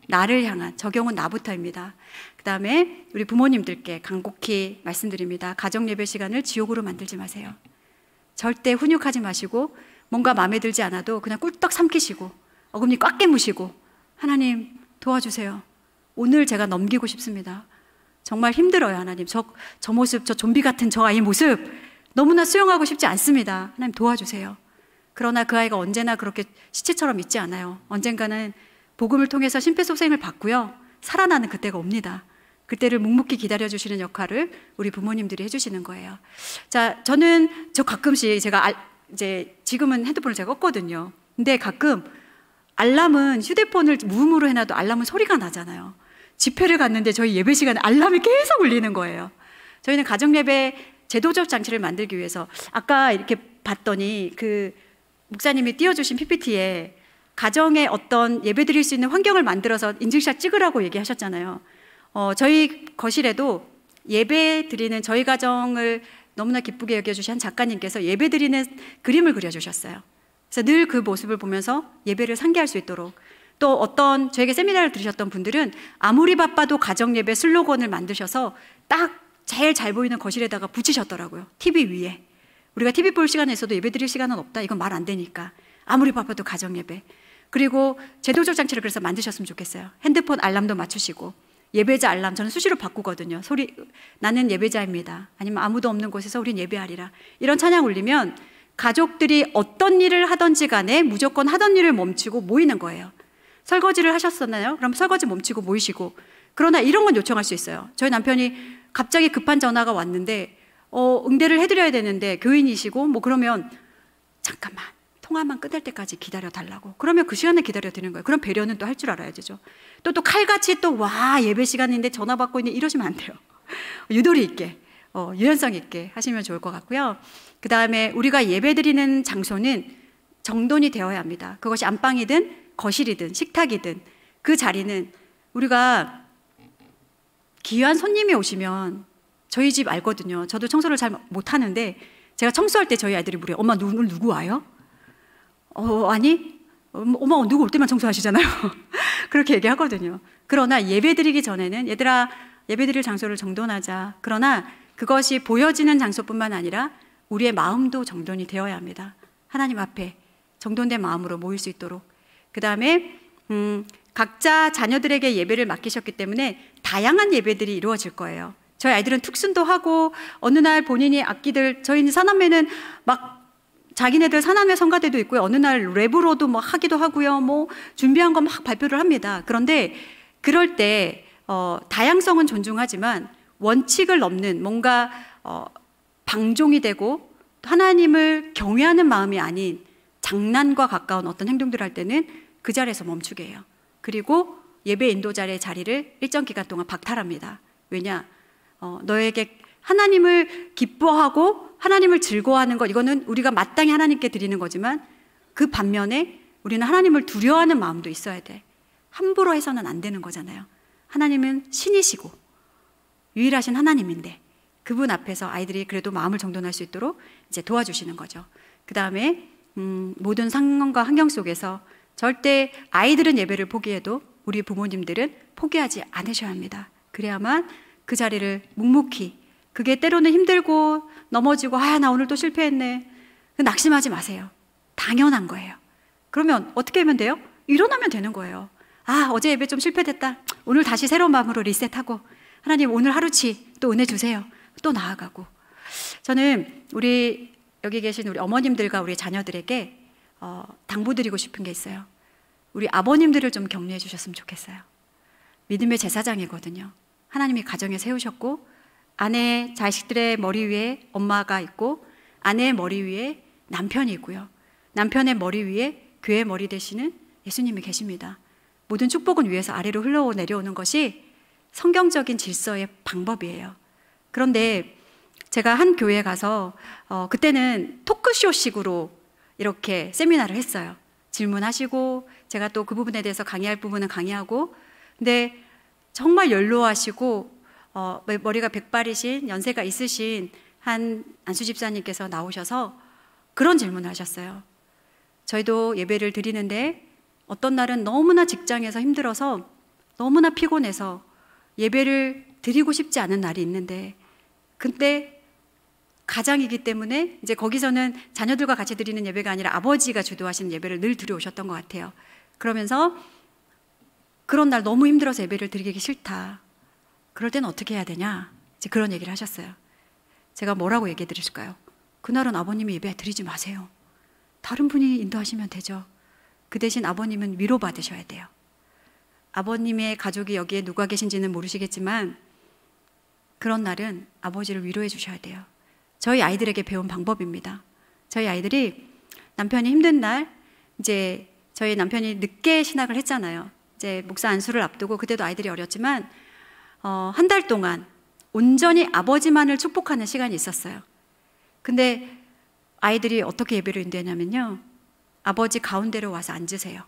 나를 향한, 적용은 나부터입니다. 그 다음에 우리 부모님들께 간곡히 말씀드립니다. 가정예배 시간을 지옥으로 만들지 마세요. 절대 훈육하지 마시고 뭔가 마음에 들지 않아도 그냥 꿀떡 삼키시고 어금니 꽉 깨무시고 하나님 도와주세요. 오늘 제가 넘기고 싶습니다. 정말 힘들어요. 하나님 저 모습, 저 좀비 같은 저 아이 모습 너무나 수용하고 싶지 않습니다. 하나님 도와주세요. 그러나 그 아이가 언제나 그렇게 시체처럼 있지 않아요. 언젠가는 복음을 통해서 심폐소생을 받고요, 살아나는 그때가 옵니다. 그때를 묵묵히 기다려주시는 역할을 우리 부모님들이 해주시는 거예요. 자, 저는 가끔씩 제가 이제 지금은 핸드폰을 제가 껐거든요. 근데 가끔 알람은 휴대폰을 무음으로 해놔도 알람은 소리가 나잖아요. 집회를 갔는데 저희 예배 시간에 알람이 계속 울리는 거예요. 저희는 가정예배 제도적 장치를 만들기 위해서 아까 이렇게 봤더니 그 목사님이 띄워주신 PPT에 가정에 어떤 예배 드릴 수 있는 환경을 만들어서 인증샷 찍으라고 얘기하셨잖아요. 저희 거실에도 예배 드리는 저희 가정을 너무나 기쁘게 여겨주신 한 작가님께서 예배 드리는 그림을 그려주셨어요. 그래서 늘 그 모습을 보면서 예배를 상기할 수 있도록, 또 어떤 저에게 세미나를 들으셨던 분들은 아무리 바빠도 가정예배 슬로건을 만드셔서 딱 제일 잘 보이는 거실에다가 붙이셨더라고요. TV 위에. 우리가 TV 볼 시간에 있어도 예배 드릴 시간은 없다. 이건 말 안 되니까. 아무리 바빠도 가정예배. 그리고 제도적 장치를 그래서 만드셨으면 좋겠어요. 핸드폰 알람도 맞추시고, 예배자 알람 저는 수시로 바꾸거든요. 소리, 나는 예배자입니다. 아니면 아무도 없는 곳에서 우린 예배하리라. 이런 찬양 울리면 가족들이 어떤 일을 하든지 간에 무조건 하던 일을 멈추고 모이는 거예요. 설거지를 하셨었나요? 그럼 설거지 멈추고 모이시고. 그러나 이런 건 요청할 수 있어요. 저희 남편이 갑자기 급한 전화가 왔는데 응대를 해드려야 되는데 교인이시고 뭐 그러면 잠깐만 통화만 끝날 때까지 기다려 달라고. 그러면 그 시간에 기다려 드리는 거예요. 그럼 배려는 또 할 줄 알아야 되죠. 또 칼같이 또 와 예배 시간인데 전화 받고 있는데 이러시면 안 돼요. 유도리 있게 유연성 있게 하시면 좋을 것 같고요. 그 다음에 우리가 예배 드리는 장소는 정돈이 되어야 합니다. 그것이 안방이든 거실이든 식탁이든 그 자리는 우리가 귀한 손님이 오시면 저희 집 알거든요. 저도 청소를 잘 못하는데 제가 청소할 때 저희 아이들이 물어요. 엄마 오늘 누구 와요? 아니 엄마 누구 올 때만 청소하시잖아요. 그렇게 얘기하거든요. 그러나 예배 드리기 전에는 얘들아 예배 드릴 장소를 정돈하자. 그러나 그것이 보여지는 장소뿐만 아니라 우리의 마음도 정돈이 되어야 합니다. 하나님 앞에 정돈된 마음으로 모일 수 있도록. 그 다음에 각자 자녀들에게 예배를 맡기셨기 때문에 다양한 예배들이 이루어질 거예요. 저희 아이들은 특순도 하고 어느 날 본인이 악기들, 저희 사남매는 막 자기네들 사남매 성가대도 있고요. 어느 날 랩으로도 뭐 하기도 하고요. 뭐 준비한 거 막 발표를 합니다. 그런데 그럴 때 다양성은 존중하지만 원칙을 넘는 뭔가 방종이 되고 하나님을 경외하는 마음이 아닌 장난과 가까운 어떤 행동들을 할 때는 그 자리에서 멈추게 해요. 그리고 예배 인도자의 자리를 일정 기간 동안 박탈합니다. 왜냐? 너에게 하나님을 기뻐하고 하나님을 즐거워하는 것, 이거는 우리가 마땅히 하나님께 드리는 거지만 그 반면에 우리는 하나님을 두려워하는 마음도 있어야 돼. 함부로 해서는 안 되는 거잖아요. 하나님은 신이시고 유일하신 하나님인데 그분 앞에서 아이들이 그래도 마음을 정돈할 수 있도록 이제 도와주시는 거죠. 그 다음에 모든 상황과 환경 속에서 절대 아이들은 예배를 포기해도 우리 부모님들은 포기하지 않으셔야 합니다. 그래야만 그 자리를 묵묵히, 그게 때로는 힘들고 넘어지고 나 오늘 또 실패했네, 낙심하지 마세요. 당연한 거예요. 그러면 어떻게 하면 돼요? 일어나면 되는 거예요. 어제 예배 좀 실패됐다. 오늘 다시 새로운 마음으로 리셋하고 하나님 오늘 하루치 또 은혜 주세요. 또 나아가고. 저는 우리 여기 계신 우리 어머님들과 우리 자녀들에게 당부드리고 싶은 게 있어요. 우리 아버님들을 좀 격려해 주셨으면 좋겠어요. 믿음의 제사장이거든요. 하나님이 가정에 세우셨고 아내 자식들의 머리 위에 엄마가 있고 아내의 머리 위에 남편이 있고요. 남편의 머리 위에 교회의 머리 되시는 예수님이 계십니다. 모든 축복은 위에서 아래로 흘러내려오는 것이 성경적인 질서의 방법이에요. 그런데 제가 한 교회에 가서 그때는 토크쇼식으로 이렇게 세미나를 했어요. 질문하시고 제가 또 그 부분에 대해서 강의할 부분은 강의하고, 근데 정말 연로하시고 머리가 백발이신 연세가 있으신 한 안수 집사님께서 나오셔서 그런 질문을 하셨어요. 저희도 예배를 드리는데 어떤 날은 너무나 직장에서 힘들어서 너무나 피곤해서 예배를 드리고 싶지 않은 날이 있는데, 근데 가장이기 때문에 이제 거기서는 자녀들과 같이 드리는 예배가 아니라 아버지가 주도하시는 예배를 늘 드려오셨던 것 같아요. 그러면서 그런 날 너무 힘들어서 예배를 드리기 싫다. 그럴 때는 어떻게 해야 되냐? 이제 그런 얘기를 하셨어요. 제가 뭐라고 얘기해 드릴까요? 그날은 아버님이 예배 드리지 마세요. 다른 분이 인도하시면 되죠. 그 대신 아버님은 위로받으셔야 돼요. 아버님의 가족이 여기에 누가 계신지는 모르시겠지만 그런 날은 아버지를 위로해 주셔야 돼요. 저희 아이들에게 배운 방법입니다. 저희 아이들이 남편이 힘든 날, 이제 저희 남편이 늦게 신학을 했잖아요. 이제 목사 안수를 앞두고, 그때도 아이들이 어렸지만 한 달 동안 온전히 아버지만을 축복하는 시간이 있었어요. 근데 아이들이 어떻게 예배를 인도했냐면요, 아버지 가운데로 와서 앉으세요.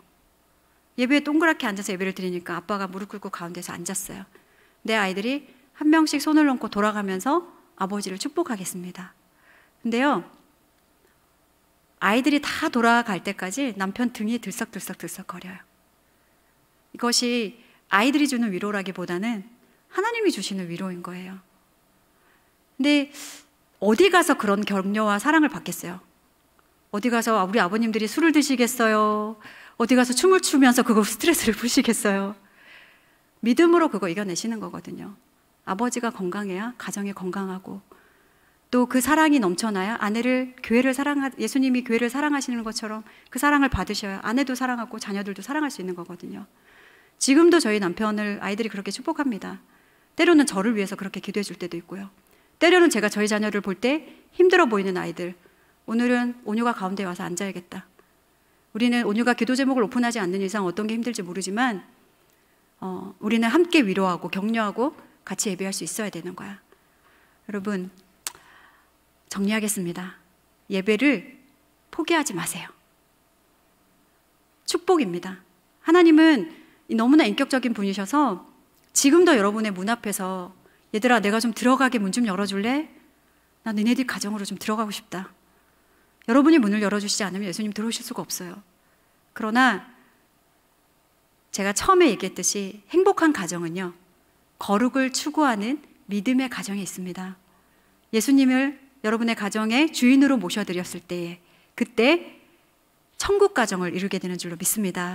예배에 동그랗게 앉아서 예배를 드리니까 아빠가 무릎 꿇고 가운데서 앉았어요. 내 아이들이 한 명씩 손을 얹고 돌아가면서 아버지를 축복하겠습니다. 근데요, 아이들이 다 돌아갈 때까지 남편 등이 들썩들썩 거려요. 이것이 아이들이 주는 위로라기보다는 하나님이 주시는 위로인 거예요. 근데 어디 가서 그런 격려와 사랑을 받겠어요? 어디 가서 우리 아버님들이 술을 드시겠어요? 어디 가서 춤을 추면서 그거 스트레스를 푸시겠어요? 믿음으로 그거 이겨내시는 거거든요. 아버지가 건강해야 가정이 건강하고, 또 그 사랑이 넘쳐나야 아내를, 예수님이 교회를 사랑하시는 것처럼 그 사랑을 받으셔야 아내도 사랑하고 자녀들도 사랑할 수 있는 거거든요. 지금도 저희 남편을 아이들이 그렇게 축복합니다. 때로는 저를 위해서 그렇게 기도해 줄 때도 있고요. 때로는 제가 저희 자녀를 볼 때 힘들어 보이는 아이들, 오늘은 온유가 가운데 와서 앉아야겠다. 우리는 온유가 기도 제목을 오픈하지 않는 이상 어떤 게 힘들지 모르지만 우리는 함께 위로하고 격려하고 같이 예배할 수 있어야 되는 거야. 여러분, 정리하겠습니다. 예배를 포기하지 마세요. 축복입니다. 하나님은 너무나 인격적인 분이셔서 지금도 여러분의 문 앞에서, 얘들아 내가 좀 들어가게 문 좀 열어줄래? 나 너네들 가정으로 좀 들어가고 싶다. 여러분이 문을 열어주시지 않으면 예수님 들어오실 수가 없어요. 그러나 제가 처음에 얘기했듯이 행복한 가정은요, 거룩을 추구하는 믿음의 가정에 있습니다. 예수님을 여러분의 가정의 주인으로 모셔드렸을 때에 그때 천국 가정을 이루게 되는 줄로 믿습니다.